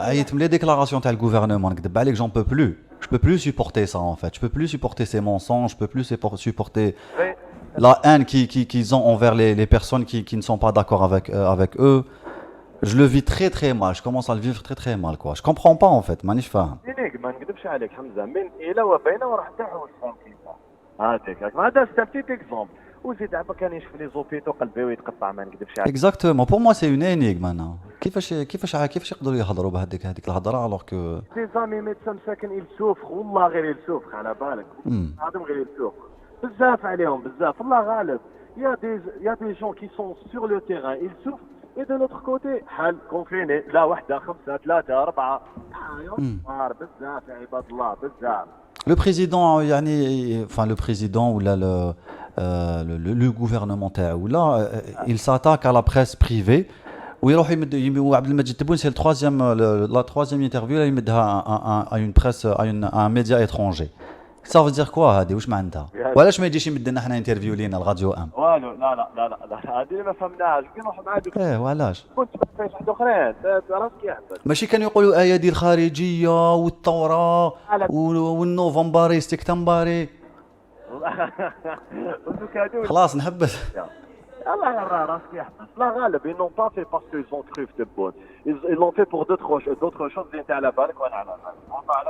عييت من لي ديكلاراسيون تاع الغوفرنمون نكذب عليك جون بو بلو. Je peux plus supporter ça en fait. Je peux plus supporter ces mensonges. Je peux plus supporter la haine qu'ils ont envers les personnes qui ne sont pas d'accord avec eux. Je le vis très très mal. Je commence à le vivre très très mal quoi. Je comprends pas en fait. مانيش فاهم. ما نكذبش عليك حمزه من الى وبين وراه حتى حوايج فهمتي هذاك هذا سي بيت اكزومبل وزيد عبا كان يشوف لي زوبيتو قلبي ويتقطع ما نكذبش عليك. Exactement. Pour moi c'est une énigme maintenant. كيفاش يقدروا يهضروا بهذيك الهضره alors que سي زامي ميدسان ساكن يلسوف والله غير يلسوف على بالك هذم غير يلسوف بزاف عليهم بزاف الله غالب يا دي جون كي سون سور لو تيران يلسوف et de l'autre côté حال كونفيني لا وحده 5 3 4 نهار بزاف يا عباد الله بزاف. Le président يعني enfin le président ou là le gouvernement تاعو là il s'attaque à la presse privée ويروح عبد المجيد تبون c'est la troisième interview là يمدها à une presse à un média étranger. Ça veut dire quoi هذه واش معناتها؟ وعلاش ما يجيش يمد لنا حنا انترفيو لينا الراديو ام؟ والو لا هذه ما فهمناهاش كي نروح مع دوك وعلاش؟ كنت باش واحد اخرين راسك يحبس ماشي كانوا يقولوا ايادي الخارجيه والثوره والنوفمبري سبتمبري خلاص نحبس الله يرى راسك يحبس لا غالب ils n'ont pas fait parce qu'ils ont cru في تبون ils l'ont fait pour d'autres choses انت على بالك وانا على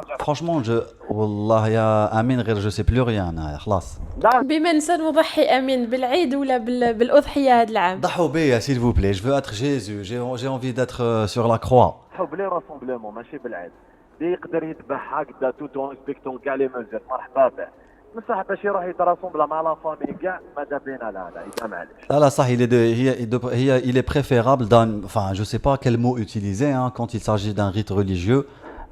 بالي franchement والله يا امين غير جو سي بلو ريان انا خلاص. بما نسال مضحي امين بالعيد ولا بالاضحيه هذا العام؟ ضحوا بيا s'il vous plaît je veux être Jésus j'ai envie d'être sur la croix. حب لي راسومبلومون ماشي بالعيد يقدر يذبح هكذا توتون ريسبكتون كاع لي مزير مرحبا به بصح باش يروح يتراسومبلا مع لا فامي كاع ماذا بينا لا اذا معليش لا صح il est préférable enfin je sais pas quel mot utiliser hein, quand il s'agit d'un rite religieux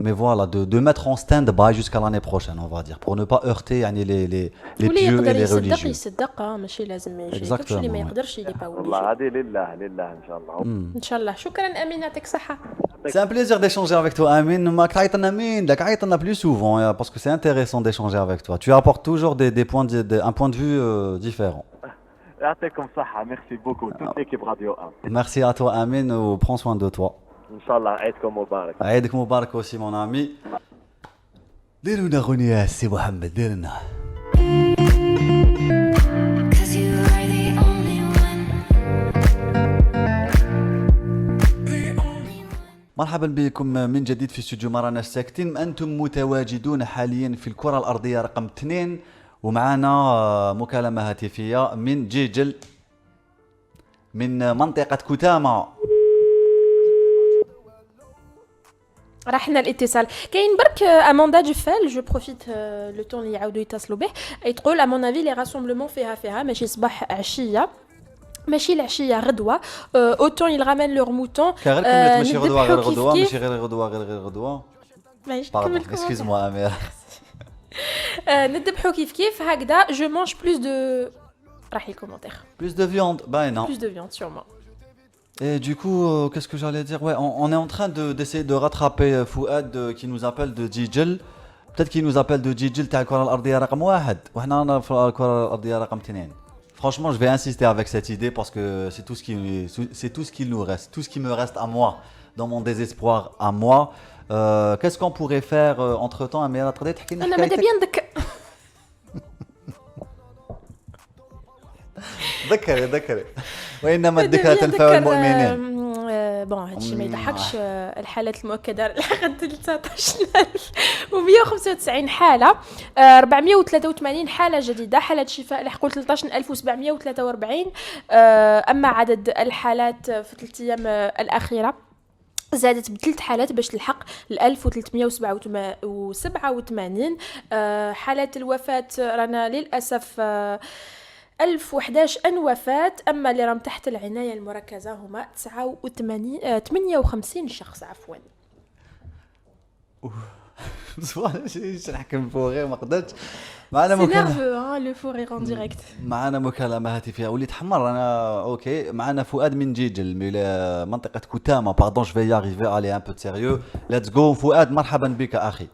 mais voilà de mettre en stand-by jusqu'à l'année prochaine on va dire pour ne pas heurter يعني les pieux et les religieux. يصدق ماشي لازم يجي كلشي اللي ما يقدرش يدي با والله هذه لله ان شاء الله ان شاء الله. شكرا امين يعطيك الصحه. C'est un plaisir d'échanger avec toi Amin. ماك تعيطنا مين داك عيطنا plus souvent parce que c'est intéressant d'échanger avec toi. Tu apportes toujours un point de vue différent. يعطيكم الصحه merci beaucoup toute l'équipe radio 1. Merci à toi Amin ou prends soin de toi. ان شاء الله عيدكم مبارك. عيدك مبارك aussi mon ami. ديروا لنا غنية سي محمد دير لنا. مرحبا بكم من جديد في استوديو مرانا ساكتين. أنتم متواجدون حاليا في الكرة الأرضية رقم 2 ومعنا مكالمة هاتفية من جيجل من منطقة كتامة. رحنا الاتصال كاين برك اموندا جفال جو بروفيت لو طون اللي يعاودوا يتصلوا به تقول امون افي لي راسومبلومون فيها ماشي صباح عشيه ماشي العشيه غدوه اوتون يل رامين لور موتون غير كملت ماشي غدوه غير غدوه ماشي غير غدوه ماشي كمل اكسكيز موا امير ندبحوا كيف هكذا جو مانج بلوس دو راح الكومونتير بلوس دو فياند باينه بلوس دو فياند sûrement. Et du coup, qu'est-ce que j'allais dire? Ouais, on est en train d'essayer de rattraper Fouad qui nous appelle de Jijel. Peut-être qu'il nous appelle de Jijel تاع الكرة الأرضية رقم 1 وحنا في الكرة الأرضية رقم 2. Franchement, je vais insister avec cette idée parce que c'est tout ce qui nous reste, tout ce qui me reste à moi dans mon désespoir à moi. Qu'est-ce qu'on pourrait faire entre-temps Amira تقدري تحكي لنا أنا ماذا بيا نذكر ذكري وإنما الذكرى تنفع المؤمنين. بون هادشي ما يضحكش. الحالات المؤكده لغد 13195 حاله 483 حاله جديده حالات شفاء لحقوا 13743 اما عدد الحالات في 3 ايام الاخيره زادت ب3 حالات باش تلحق ل 1387. حالات الوفاة رانا للأسف 1011 وفاة، أما اللي راهم تحت العناية المركزة هما 58 شخص عفوا. ايش نحكم فوق غير ما قدرتش. معنا مكالمة هاتفية وليد حمر. انا اوكي معنا فؤاد من جيجل من منطقة كتامة. باردون جو في اريفي الي ان بو سيريو. ليتس جو فؤاد، مرحبا بك اخي.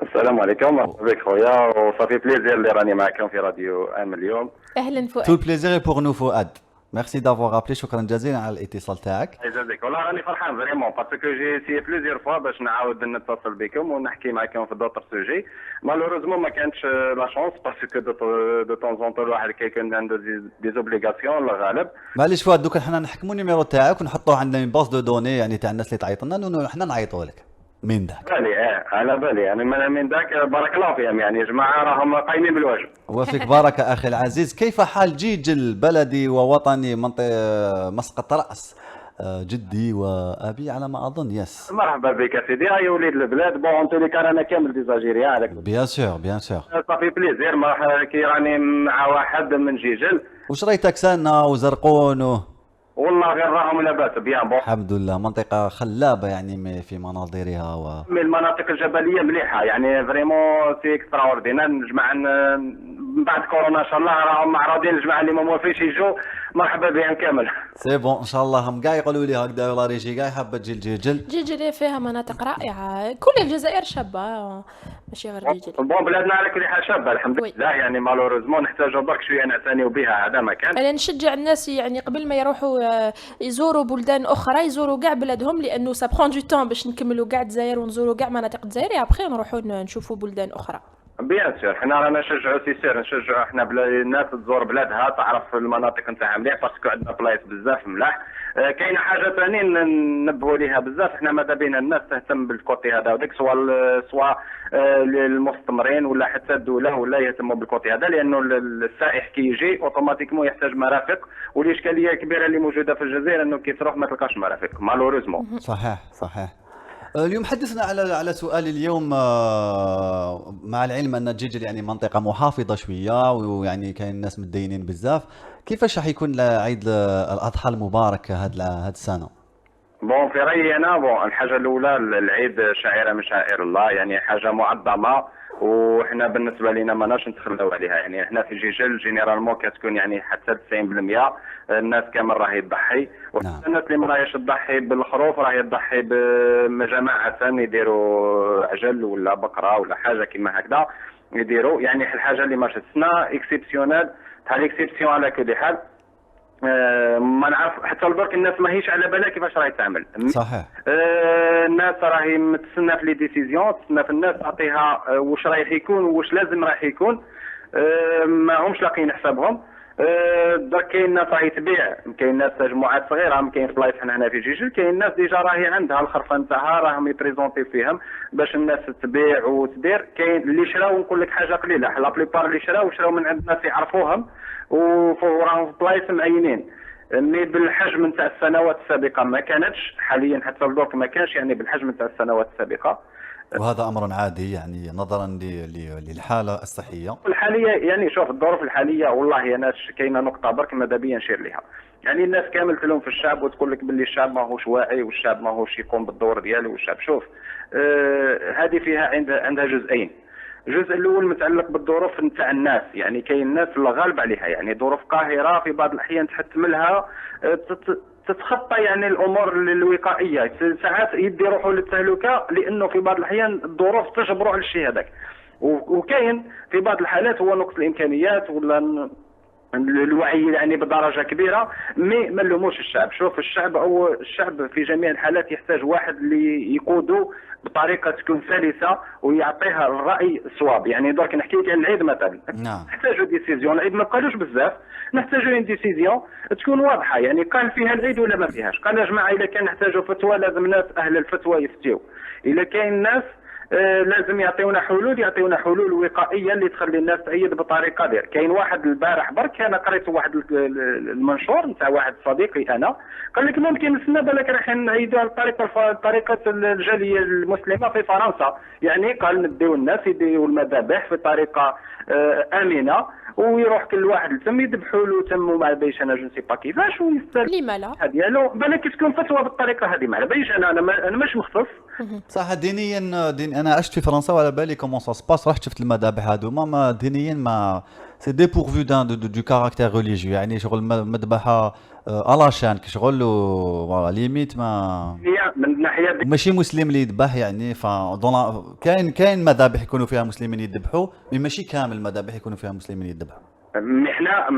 السلام عليكم، مرحبا بك خويا، وصافي بليزير اللي راني معكم في راديو ام اليوم. اهلا فؤاد. تو بليزير بور نو فؤاد. ميرسي دافوار ابلي، شكرا جزيلا على الاتصال تاعك. يجازيك والله راني فرحان فريمون باسكو جي سي بليزيور فوا باش نعاود نتصل بكم ونحكي معكم في دوطر سوجي. مالوروزمون ما كانتش لا شونس باسكو دو طون زون طون الواحد كيكون عنده دي زوبليغاسيون الغالب. معليش فؤاد، دوك حنا نحكموا النيميرو تاعك ونحطوه عندنا من باز دو دوني يعني تاع الناس اللي تعيط لنا حنا نعيطوا لك من داك. بالي على بالي يعني من داك بارك الله فيهم يعني يا جماعه راهم قايمين بالواجب. وفيك بارك اخي العزيز. كيف حال جيجل بلدي ووطني مسقط راس جدي وابي على ما اظن؟ يس مرحبا بك سيدي يا وليد البلاد. بون انت اللي رانا كامل ديزاجيريا عليك. بيان سور بيان سور. صافي بليزير كي راني مع واحد من جيجل. وش رايتك سنة وزرقون والله غير راهم لاباس بيان بون الحمد لله. منطقة خلابة يعني في مناظرها من المناطق الجبلية مليحة يعني فريمون سي اكسترا اوردينار. الجماعة من بعد كورونا ان شاء الله راهم معروضين الجماعة اللي ما موافقش يجوا مرحبا بهم كامل. سي بون ان شاء الله. هم كاع يقولوا لي هكذا والله ريجي كاع حابة تجي لجيجل. جيجل فيها مناطق رائعة، كل الجزائر شابة ماشي غير جيجل. بون بلادنا على كل حال شابة الحمد لله يعني مالوروزمون نحتاجوا برك شوية نعتنيو بها هذا ما كان. انا نشجع الناس يعني قبل ما يروحوا يزوروا بلدان اخرى يزوروا كاع بلادهم، لانه سا برون دو طون باش نكملوا كاع الجزائر ونزوروا كاع مناطق الجزائر ابخي نروحوا نشوفوا بلدان اخرى. بيان سور حنا رانا نشجعوا سي سير نشجعوا حنا الناس تزور بلادها تعرف المناطق نتاعها مليح باسكو عندنا بلايص بزاف ملاح. كاينه حاجه ثاني ننبهوا ليها بزاف حنا ماذا بينا الناس تهتم بالكوتي هذا وديك سواء المستمرين ولا حتى الدوله ولا يهتموا بالكوتي هذا، لانه السائح كي يجي اوتوماتيكمون يحتاج مرافق، والاشكاليه الكبيره اللي موجوده في الجزائر انه كي تروح ما تلقاش مرافق مالوريزمون. صحيح صحيح. اليوم حدثنا على سؤال اليوم. مع العلم ان جيجل يعني منطقه محافظه شويه ويعني كاين الناس متدينين بزاف، كيفاش راح يكون عيد الاضحى المبارك هاد السنه؟ بون في رايي انا الحاجه الاولى العيد شعيره من شعائر الله، يعني حاجه معظمه وحنا بالنسبه لنا ماناش نتخلوا عليها. يعني احنا في جيجل جينيرالمون كتكون يعني حتى 90% الناس كامل راهي تضحي، والناس اللي ما راهيش تضحي بالخروف راهي تضحي بجماعه يديروا عجل ولا بقره ولا حاجه كيما هكذا يديروا. يعني الحاجه اللي ما شفتنا اكسبسيونال تاع ليكسبسيون على كل حال. ما نعرف حتى لدرك الناس ماهيش على بالها كيفاش راهي تعمل. صحيح. الناس راهي متسنى في لي ديسيزيون، تسنى في الناس تعطيها واش رايح يكون واش لازم رايح يكون. ما همش لاقيين حسابهم. درك كاين ناس راهي تبيع، كاين ناس مجموعات صغيره، كاين في بلايص حنا هنا في جيجل كاين ناس ديجا راهي عندها الخرفه نتاعها راهم يبريزونتي فيهم باش الناس تبيع وتدير. كاين اللي شراو نقول لك حاجه قليله، لا بليبار اللي شراو من عند ناس يعرفوهم وراهم في بلايص معينين. مي بالحجم نتاع السنوات السابقه ما كانتش، حاليا حتى لدرك ما كانش يعني بالحجم نتاع السنوات السابقه. وهذا امر عادي يعني نظرا للحاله الصحيه الحاليه. يعني شوف الظروف الحاليه والله انا كاينه نقطه برك ماذا بيا نشير لها. يعني الناس كامل تلوم في الشعب وتقول لك باللي الشعب ماهوش واعي والشعب ماهوش يقوم بالدور ديالو والشعب. شوف هذه فيها عندها جزئين. الجزء الاول متعلق بالظروف نتاع الناس، يعني كاين الناس اللي غالب عليها يعني ظروف قاهره في بعض الاحيان تحتملها تتخطى يعني الامور الوقائيه، ساعات يدي روحوا للتهلكه لانه في بعض الاحيان الظروف تجبروا على الشيء هذاك. وكاين في بعض الحالات هو نقص الامكانيات ولا الوعي يعني بدرجه كبيره. مي ما نلوموش الشعب. شوف الشعب في جميع الحالات يحتاج واحد اللي يقوده بطريقه تكون سلسه ويعطيها الراي الصواب. يعني درك نحكي لك عن العيد مثلا نحتاجوا ديسيزيون. العيد ما قالوش بزاف، نحتاجوا ديسيزيون تكون واضحه. يعني قال فيها العيد ولا ما فيهاش. قال يا جماعه اذا كان نحتاجوا فتوى لازم ناس اهل الفتوى يفتيو. اذا كاين ناس لازم يعطيونا حلول وقائيه اللي تخلي الناس تعيد بطريقه دير. كاين واحد البارح برك انا قريت واحد المنشور نتاع واحد صديقي انا قال لك ممكن السنه بالك رايحين نعيدوا طريقه الجاليه المسلمه في فرنسا، يعني قال نديو الناس يديو المذابح في طريقه امنه ويروح كل واحد لتم يذبحوا له تم ما بيش انا جو سي با كيفاش ويستلم لما لا ديالو بالك تكون فتوى بالطريقه هذه ما على باليش انا مش مختص. صح دينيا انا عشت في فرنسا وعلى بالي كومون سا سباس، رحت شفت المذابح هذوما ما دينيا ما سي ديبورفو دو كاركتير ريليجيو، يعني شغل مذبحه على شان شغل فوالا ليميت ما هي من ناحيه ماشي مسلم اللي يذبح يعني كاين مذابح يكونوا فيها مسلمين يذبحوا ماشي كامل المذابح يكونوا فيها مسلمين يذبحوا.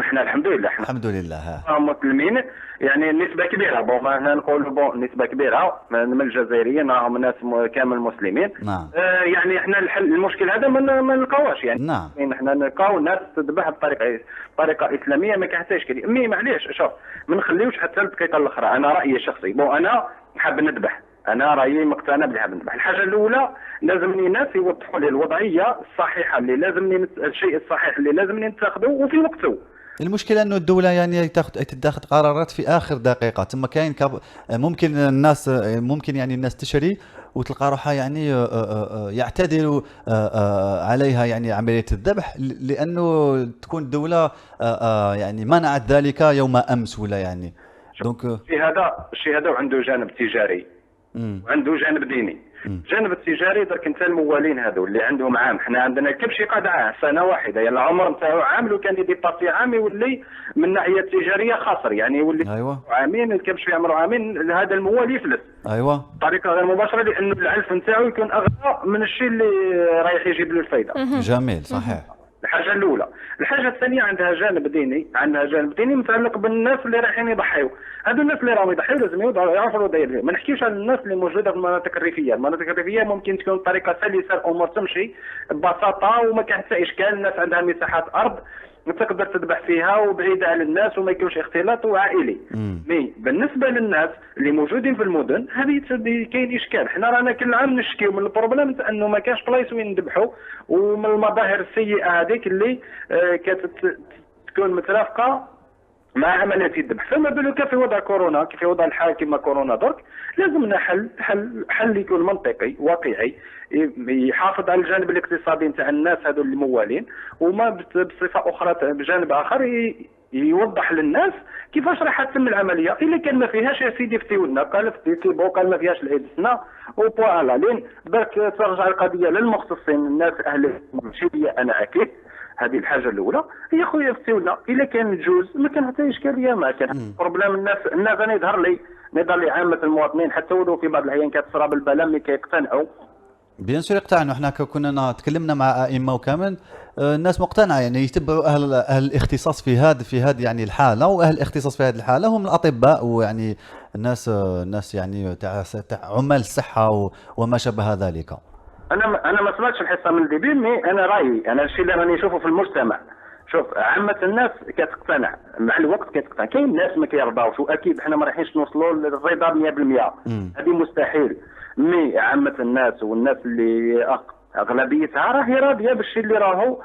احنا الحمد لله الحمد لله مسلمين يعني نسبه كبيره ما نقولوا نسبه كبيره من الجزائريين راهم ناس كامل مسلمين. نعم. يعني احنا المشكل هذا ما نلقاوش يعني. نعم. احنا نلقاو ناس تذبح بطريقه اسلاميه ما كاين اشكاليه. معليش شوف ما نخليوش حتى الدقيقه الاخرى. انا رايي الشخصي انا حاب نذبح، انا رايي مقتنع بلي حاب نذبح. الحاجه الاولى لازمني ناس يوضحوا لي الوضعيه الصحيحه اللي لازمني الشيء الصحيح اللي لازمني نتاخذه وفي وقته. المشكله انه الدوله يعني تاخذ قرارات في اخر دقيقه، ثم كاين ممكن الناس تشري وتلقى روحها يعني يعتدلوا عليها يعني عمليه الذبح لانه تكون الدوله يعني منعت ذلك يوم امس ولا يعني دونك الشيء هذا عنده جانب تجاري وعنده جانب ديني. الجانب التجاري درك انت الموالين هذو اللي عندهم عام، احنا عندنا الكبش يقعد سنه واحده يلا العمر نتاعو عام، لو كان يديباسي عام يولي من الناحيه التجاريه خاسر، يعني يولي أيوة. عامين الكبش يعمروا عامين هذا الموال يفلس. ايوه بطريقه غير مباشره لانه العلف نتاعو يكون اغلى من الشيء اللي رايح يجيب له الفائده. جميل صحيح. الحاجه الاولى. الحاجه الثانيه عندها جانب ديني متعلق بالناس اللي رايحين يضحيوا. هذو الناس اللي راهم يضحيوا لازم يعرفوا داير. ما نحكيوش على الناس اللي موجوده في المناطق الريفيه. المناطق الريفيه ممكن تكون بطريقه سلسه الامور تمشي ببساطه وما كان حتى اشكال. الناس عندها مساحات ارض تقدر تذبح فيها وبعيده عن الناس وما يكونش اختلاط وعائلي. مي بالنسبه للناس اللي موجودين في المدن هذه كاين اشكال. حنا رانا كل عام نشكيو من البروبليم تاع انه ما كانش بلايص وين نذبحوا، ومن المظاهر السيئه هذيك اللي تكون مترافقه مع عمليات الذبح. فما بالك في وضع كورونا، كيف وضع الحال كما كورونا درك لازمنا حل يكون منطقي واقعي يحافظ على الجانب الاقتصادي نتاع الناس هذو اللي موالين، وما بصفه اخرى بجانب اخر يوضح للناس كيفاش راح تتم العمليه. الا كان ما فيهاش يا سيدي فتيونا قال قال ما فيهاش العيد السنه وبوالا لين برك ترجع القضيه للمختصين الناس اهل المشيئه. انا اكيد هذه الحاجه الاولى يا خويا فتيونا الا كان جوز ما كان حتى اشكاليه، ما كان بروبليم. الناس انا يظهر لي عامه المواطنين حتى ولو في بعض الاحيان كتصرى بالبلام اللي كيقتنعوا. بيان سور يقتنعوا. احنا كنا تكلمنا مع ائمه وكامل الناس مقتنعه يعني يتبعوا اهل الاختصاص في هذه يعني الحاله، واهل الاختصاص في هذه الحاله هم الاطباء ويعني الناس يعني تاع عمال الصحه وما شابه ذلك. انا ما سمعتش الحصه من الديبي، مي انا رايي انا الشيء اللي راني نشوفه في المجتمع. شوف عامه الناس كتقتنع مع الوقت كتقتنع. كاين ناس ما كيرضاوش واكيد احنا ما رايحينش نوصلوا للرضا 100%، هذه مستحيل. مي عامه الناس والناس اللي اغلبيتها راهي راضيه بالشيء اللي راهو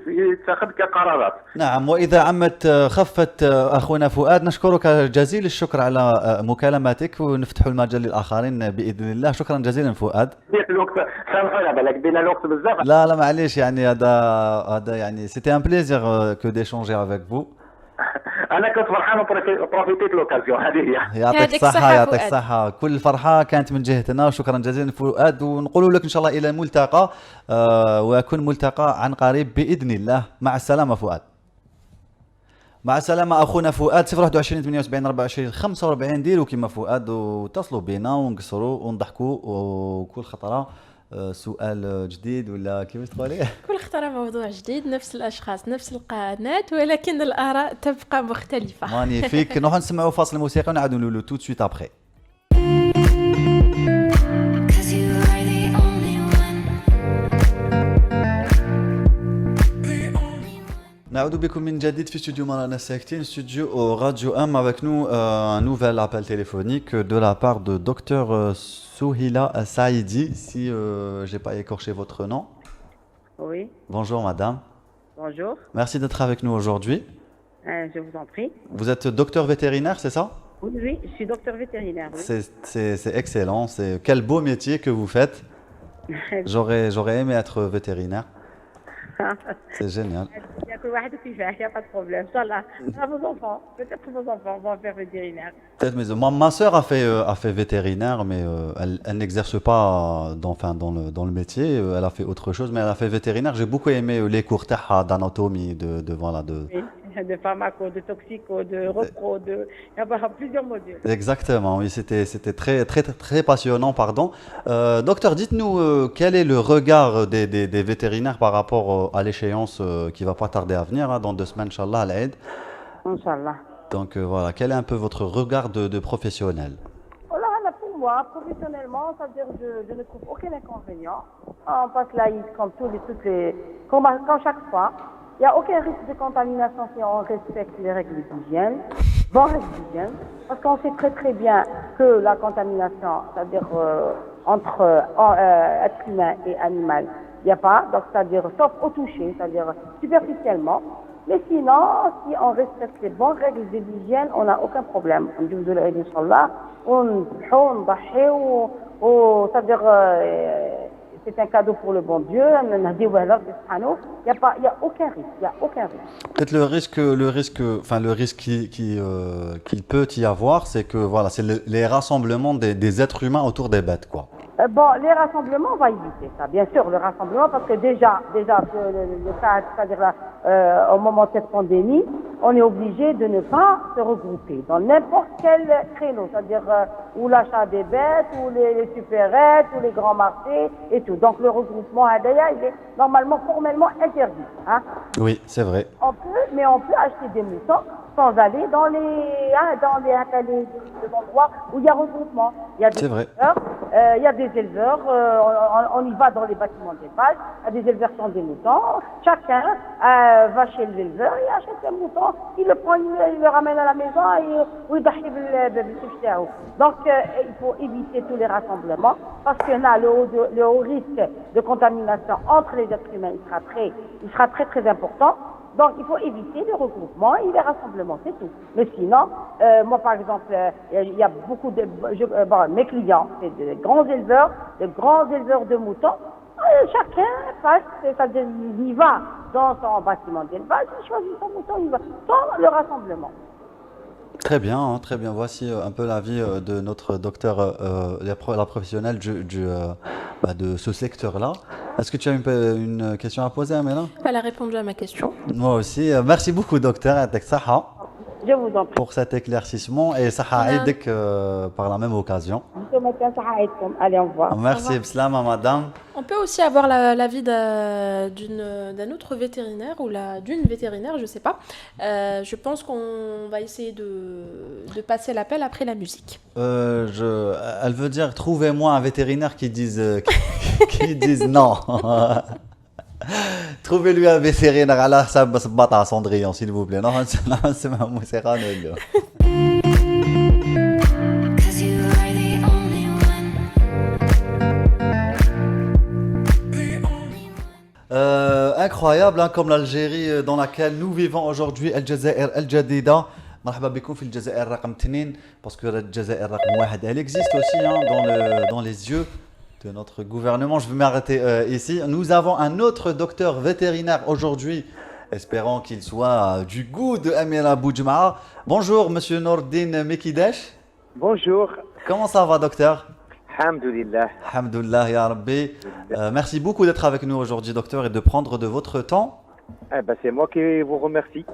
يتخذ كقرارات. نعم. واذا عمت خفت اخونا فؤاد نشكرك جزيل الشكر على مكالمتك ونفتح المجال للاخرين باذن الله. شكرا جزيلا فؤاد. ديت الوقت سامحونا بالك دينا الوقت بزاف. لا معليش يعني هذا يعني سيتي ان بليزير كو ديشونجي افيك فو. انا كنت فرحان وبروفيتيت لوكازيون هذه هي. يعطيك الصحة يعطيك الصحة. كل الفرحة كانت من جهتنا وشكرا جزيلا فؤاد، ونقول لك ان شاء الله الى الملتقى ويكون ملتقى عن قريب باذن الله. مع السلامة فؤاد. مع السلامة أخونا فؤاد. 021 78 24 45 ديروا كيما فؤاد واتصلوا بينا ونقصروا ونضحكوا وكل خطرة سؤال جديد ولا كيف تقولي؟ كل خطرة موضوع جديد، نفس الأشخاص نفس القناة ولكن الآراء تبقى مختلفة. مانيفيك. نروح نسمعوا فاصل موسيقى ونعاودوا نقولوا تو سويت ابخي. نعود بكم من جديد في studio Marana Saktin, studio au Radio 1 avec nous un nouvel appel téléphonique de la part de Dr Souhila Saïdi, si j'ai pas écorché votre nom. Oui, Bonjour madame, bonjour. merci d'être avec nous aujourd'hui. Je vous en prie. Vous êtes docteur vétérinaire, c'est ça? Oui, oui, je suis docteur vétérinaire. Oui. C'est excellent, c'est quel beau métier que vous faites. J'aurais aimé être vétérinaire. C'est génial. Il y a que واحد وكيفاه, il n'y a pas de problème. Inch'Allah. Vos enfants, peut-être que vos enfants vont faire vétérinaire. Peut-être, mais ma sœur a fait vétérinaire, mais elle n'exerce pas dans le métier. Elle a fait autre chose, mais elle a fait vétérinaire. J'ai beaucoup aimé les cours d'anatomie, voilà, Oui, de pharmaco, de toxico, de repro, il y a plusieurs modules. Exactement, oui, c'était très passionnant, pardon. Docteur, dites-nous quel est le regard des vétérinaires par rapport à l'échéance qui va pas tarder à venir, hein, dans 2 semaines, Inch'Allah, à l'Aïd. Inch'Allah. Donc voilà, quel est un peu votre regard de professionnel? Alors, pour moi, professionnellement, ça veut dire que je ne trouve aucun inconvénient. On passe l'Aïd comme chaque fois. Il n'y a aucun risque de contamination si on respecte les règles d'hygiène, bonnes règles d'hygiène, parce qu'on sait très très bien que la contamination, c'est-à-dire entre être humain et animal, il n'y a pas, donc c'est-à-dire sauf au toucher, c'est-à-dire superficiellement. Mais sinon, si on respecte les bonnes règles de l'hygiène, on n'a aucun problème. On dit de l'Aïd, Inch'Allah, on c'est-à-dire c'est un cadeau pour le bon Dieu. Il n'y a aucun risque. Peut-être le risque qu'il peut y avoir, c'est que voilà, c'est les rassemblements des êtres humains autour des bêtes, quoi. Bon, les rassemblements, on va éviter ça, bien sûr, le rassemblement, parce que déjà le cas, c'est-à-dire là, au moment de cette pandémie, on est obligé de ne pas se regrouper dans n'importe quel créneau, c'est-à-dire ou l'achat des bêtes, ou les supérettes, ou les grands marchés, et tout. Donc le regroupement à Daya, il est normalement, formellement interdit. Hein. Oui, c'est vrai. On peut acheter des moutons sans aller dans les endroits où il y a regroupement. C'est vrai. Il y a des éleveurs, on y va dans les bâtiments d'élevage, il y a des éleveurs qui ont des moutons, chacun va chez l'éleveur, il achète un mouton, il le prend, il le ramène à la maison et il ضحي بالسفشاو. Donc il faut éviter tous les rassemblements parce que là le haut risque de contamination entre les êtres humains il sera très très important. Donc, il faut éviter les regroupements et les rassemblements, c'est tout. Mais sinon, moi, par exemple, il y a beaucoup de... mes clients, c'est de grands éleveurs de moutons. Chacun passe, c'est-à-dire, il y va dans son bâtiment d'élevage, il choisit son mouton, il va sans le rassemblement. Très bien, hein, très bien. Voici un peu l'avis de notre docteur, la professionnelle de ce secteur-là. Est-ce que tu as une question à poser, Amela? Elle a répondu à ma question. Moi aussi. Merci beaucoup, docteur. Je vous en prie. Pour cet éclaircissement et Saha Aïdek par la même occasion. Allez, au revoir. Merci, Bslama, madame. On peut aussi avoir l'avis d'un autre vétérinaire ou d'une vétérinaire, je ne sais pas. Je pense qu'on va essayer de passer l'appel après la musique. Elle veut dire, trouvez-moi un vétérinaire qui dise non. Trouvez-lui un vétérinaire à la Sabata Cendrillon, s'il vous plaît. Non, c'est ma moussera. Incroyable, hein, comme l'Algérie dans laquelle nous vivons aujourd'hui, El Jazair El Jadida. مرحبا بكم في الجزائر رقم 2 parce que الجزائر رقم 1 elle existe aussi, hein, dans les yeux de notre gouvernement. Je vais m'arrêter ici. Nous avons un autre docteur vétérinaire aujourd'hui. Espérons qu'il soit du goût de Amira Boudjma. Bonjour, monsieur Nordine Mekidesh. Bonjour. Comment ça va, docteur? Alhamdulillah. Alhamdulillah, ya Rabbi. Merci beaucoup d'être avec nous aujourd'hui, docteur, et de prendre de votre temps. C'est moi qui vous remercie.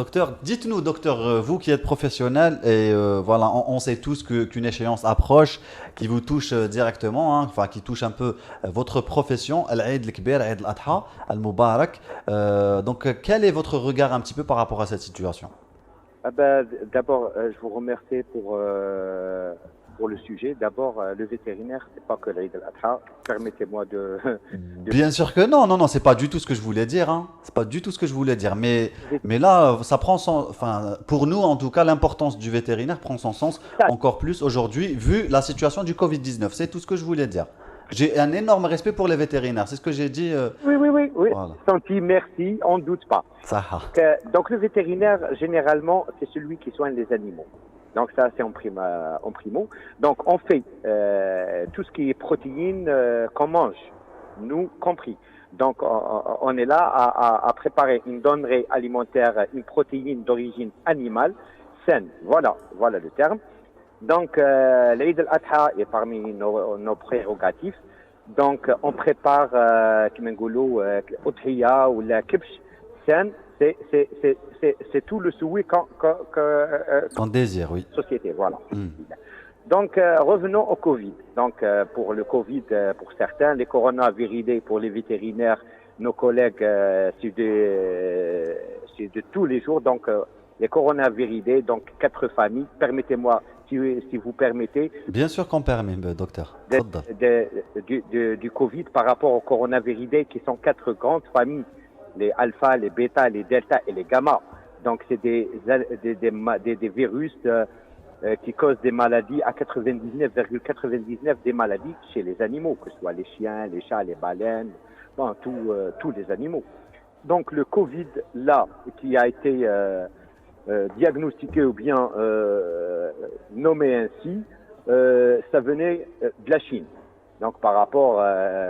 Docteur, dites-nous, docteur, vous qui êtes professionnel, et voilà, on sait tous qu'une échéance approche qui vous touche directement, hein, enfin qui touche un peu votre profession, Al-Eid al-Kbir, Eid al-Adha, Al-Mubarak. Donc, quel est votre regard un petit peu par rapport à cette situation? D'abord, je vous remercie pour pour le sujet. D'abord, le vétérinaire, c'est pas que l'Aïd al-Adha. Permettez-moi de... Bien sûr que non, non, non, c'est pas du tout ce que je voulais dire. Hein. C'est pas du tout ce que je voulais dire. Mais là, ça prend son. Enfin, pour nous, en tout cas, l'importance du vétérinaire prend son sens encore plus aujourd'hui, vu la situation du Covid-19. C'est tout ce que je voulais dire. J'ai un énorme respect pour les vétérinaires. C'est ce que j'ai dit. Oui. Voilà. Senti, merci, on ne doute pas. Ça. Donc, le vétérinaire, généralement, c'est celui qui soigne les animaux. Donc, ça, c'est en primo. Donc, on fait tout ce qui est protéines qu'on mange, nous compris. Donc, on est là à préparer une denrée alimentaire, une protéine d'origine animale, saine. Voilà le terme. Donc, l'Eid al-Adha est parmi nos prérogatives. Donc, on prépare, comme on dit, l'Udhiya ou la Kibsh saine. C'est tout le souhait qu'on désire, oui. Société, voilà. Donc, revenons au Covid. Donc, pour le Covid, pour certains, les coronaviridés, pour les vétérinaires, nos collègues, c'est de tous les jours. Donc, les coronaviridés, donc 4 familles. Permettez-moi, si vous permettez. Bien sûr qu'on permet, docteur. Du Covid par rapport aux coronaviridés, qui sont 4 grandes familles. Les alpha, les bêta, les delta et les gamma. Donc, c'est des virus qui causent des maladies à 99,99 des maladies chez les animaux, que ce soit les chiens, les chats, les baleines, bon, tous les animaux. Donc, le Covid, là, qui a été diagnostiqué ou bien nommé ainsi, ça venait de la Chine. Donc, par rapport,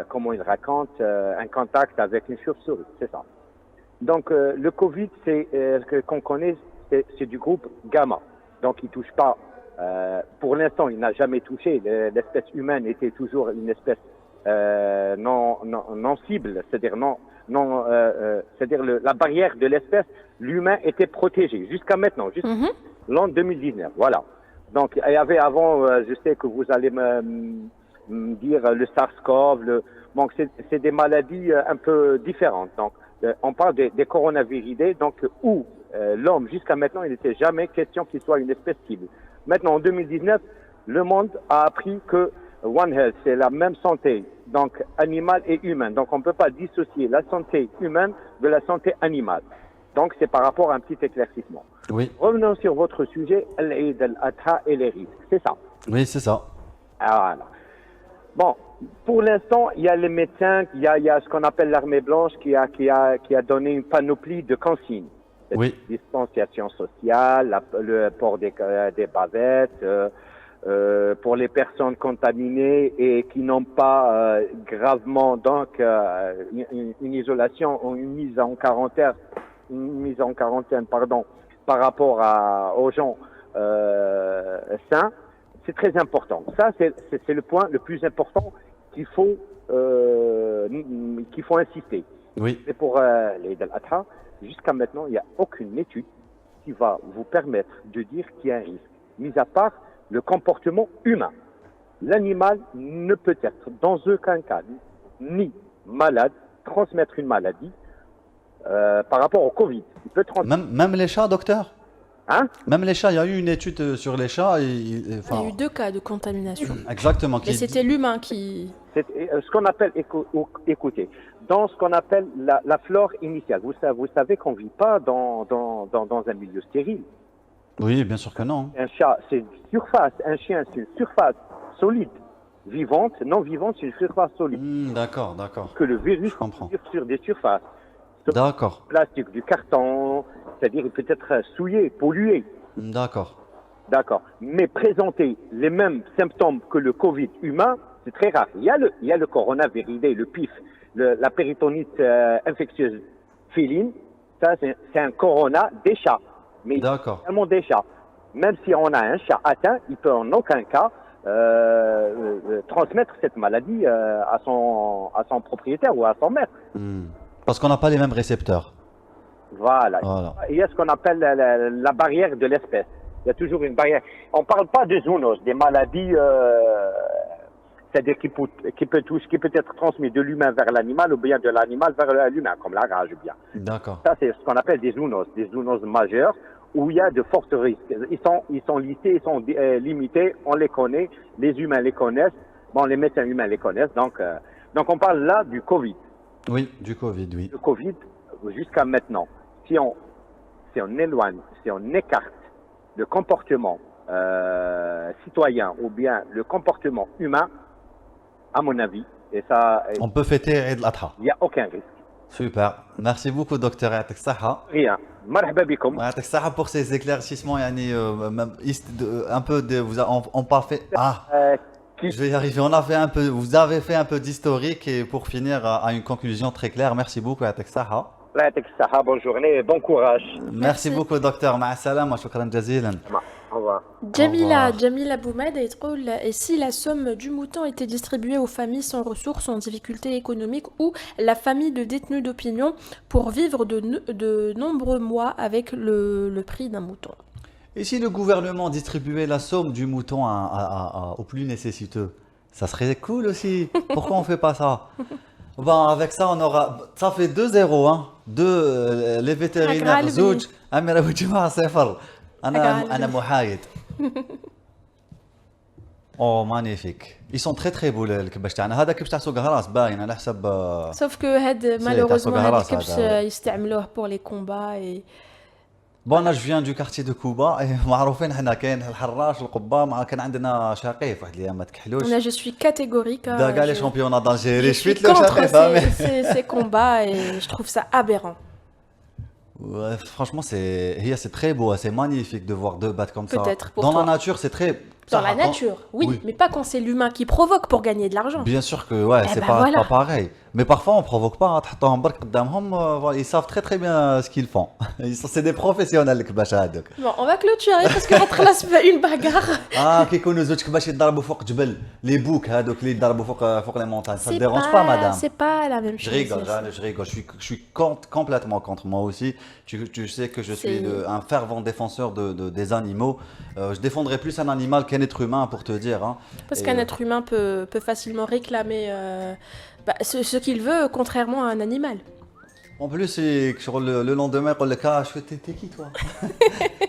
comment il raconte, un contact avec une chauve-souris, c'est ça. Donc, le Covid, qu'on connaît, c'est du groupe gamma. Donc, il ne touche pas, pour l'instant, il n'a jamais touché. L'espèce humaine était toujours une espèce non cible, c'est-à-dire c'est-à-dire la barrière de l'espèce, l'humain était protégé jusqu'à maintenant, jusqu'à l'an 2019. Voilà. Donc, il y avait avant, je sais que vous allez me dire le SARS-CoV, donc c'est des maladies un peu différentes. Donc, on parle des coronaviridés, donc où l'homme jusqu'à maintenant, il n'était jamais question qu'il soit une espèce cible. Maintenant, en 2019, le monde a appris que One Health, c'est la même santé, donc animale et humaine. Donc, on ne peut pas dissocier la santé humaine de la santé animale. Donc, c'est par rapport à un petit éclaircissement. Oui. Revenons sur votre sujet, l'Eid al-Adha et les risques. C'est ça. Oui, c'est ça. Voilà. Bon, pour l'instant, il y a les médecins, il y a ce qu'on appelle l'armée blanche qui a donné une panoplie de consignes. Oui. Distanciation sociale, le port des bavettes, pour les personnes contaminées et qui n'ont pas gravement donc une isolation ou une mise en quarantaine, par rapport aux gens sains. C'est très important. Ça, c'est le point le plus important qu'il faut insister. Oui. Et pour l'Eid al-Adha, jusqu'à maintenant, il n'y a aucune étude qui va vous permettre de dire qu'il y a un risque, mis à part le comportement humain. L'animal ne peut être dans aucun cas ni malade, transmettre une maladie par rapport au Covid. Il peut transmettre... Même les chats, docteur? Hein? Même les chats, il y a eu une étude sur les chats. Il y a eu 2 cas de contamination. Exactement. Mais c'était l'humain qui... C'est ce qu'on appelle, écoutez, dans ce qu'on appelle la flore initiale. Vous savez qu'on ne vit pas dans un milieu stérile. Oui, bien sûr que non. Un chat, c'est une surface. Un chien, c'est une surface solide. Vivante, non vivante, c'est une surface solide. D'accord. Que le virus vit sur des surfaces. D'accord. Du plastique, du carton, c'est-à-dire il peut être souillé, pollué. D'accord. Mais présenter les mêmes symptômes que le Covid humain, c'est très rare. Il y a le coronaviridé, le PIF, la péritonite infectieuse féline. Ça, c'est un corona des chats. Mais seulement des chats. Même si on a un chat atteint, il peut en aucun cas transmettre cette maladie à son propriétaire ou à son maître. Parce qu'on n'a pas les mêmes récepteurs. Voilà. Il y a ce qu'on appelle la barrière de l'espèce. Il y a toujours une barrière. On ne parle pas de zoonoses, des maladies, c'est-à-dire qui peut être transmis de l'humain vers l'animal ou bien de l'animal vers l'humain, comme la rage bien. D'accord. Ça, c'est ce qu'on appelle des zoonoses majeures où il y a de forts risques. Ils sont listés, ils sont limités, on les connaît, les humains les connaissent, bon, les médecins humains les connaissent, donc on parle là du Covid. Oui, du Covid, oui. Le Covid, jusqu'à maintenant, si on éloigne, si on écarte le comportement citoyen ou bien le comportement humain, à mon avis, et ça, On peut fêter Eid al-Adha. il n'y a aucun risque. Super. Merci beaucoup, docteur. يعطيك الصحة. Rien. مرحبا بكم. يعطيك الصحة pour ces éclaircissements. يعني, un peu de, on pas fait. Ah, je vais y arriver. Vous avez fait un peu d'historique et pour finir à une conclusion très claire. Merci beaucoup. يعطيك الصحة. الله يعطيك الصحة. Bonne journée, bon courage. Merci beaucoup, docteur. مع السلامة. شكرا جزيلا. Au revoir. Jamila Boumed et Troll, et si la somme du mouton était distribuée aux familles sans ressources, en difficulté économique ou la famille de détenus d'opinion pour vivre de nombreux mois avec le prix d'un mouton? Et si le gouvernement distribuait la somme du mouton aux plus nécessiteux, ça serait cool aussi. Pourquoi on fait pas ça? Bon, avec ça, on aura. Ça fait 2-0, hein. Les vétérinaires. زوج. أميرة وجماعة 0. أنا محايد. Oh, magnifique. Ils sont très très beaux الكبش تاعنا. هذا كبش تاع سوق هراس باين على حسب. Sauf que malheureusement هاد الكبش يستعملوه pour les combats et. Bon, là, je viens du quartier de Kouba et معروفين حنا كاين الحراش القبة كان عندنا شاقيف واحد الأيام ما تكحلوش. Là, je suis catégorique. دا كاع les championnats d'Algérie. Je suis contre ces combats et je trouve ça aberrant. Ouais, franchement, c'est très beau, c'est magnifique de voir deux battre comme ça. Peut-être pour dans toi. La nature, c'est très. Dans la nature, oui, mais pas quand c'est l'humain qui provoque pour gagner de l'argent. Bien sûr que ouais, c'est pas pareil. Mais parfois, on provoque pas. Ils savent très très bien ce qu'ils font. C'est des professionnels. Bon, on va clôturer parce que خلاص une bagarre. كيكونوا زوج كباش يضربوا فوق جبل les boucs هذوك اللي يضربوا فوق les montagnes. Ça te dérange pas, madame? C'est pas la même chose. Je rigole. Je suis complètement contre, moi aussi. Tu sais que je suis un fervent défenseur des animaux. Je défendrai plus un animal qu'un être humain, pour te dire. Hein. Parce qu'un être humain peut facilement réclamer ce qu'il veut, contrairement à un animal. En plus, le lendemain, on le cache. T'es qui, toi?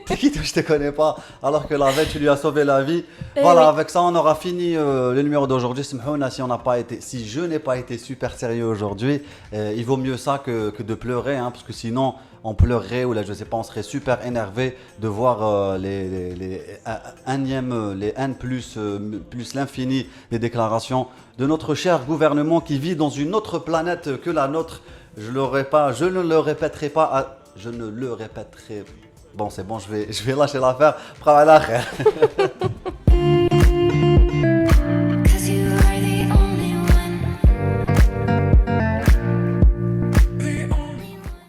T'es qui, toi? Je te connais pas. Alors que la veille, tu lui as sauvé la vie. Voilà, avec ça, on aura fini le numéro d'aujourd'hui. Si je n'ai pas été super sérieux aujourd'hui, il vaut mieux ça que de pleurer, hein, parce que sinon, on pleurerait ou là, je sais pas, on serait super énervé de voir les N plus l'infini des déclarations de notre cher gouvernement qui vit dans une autre planète que la nôtre. Je ne le répéterai pas. Bon, c'est bon, je vais lâcher l'affaire.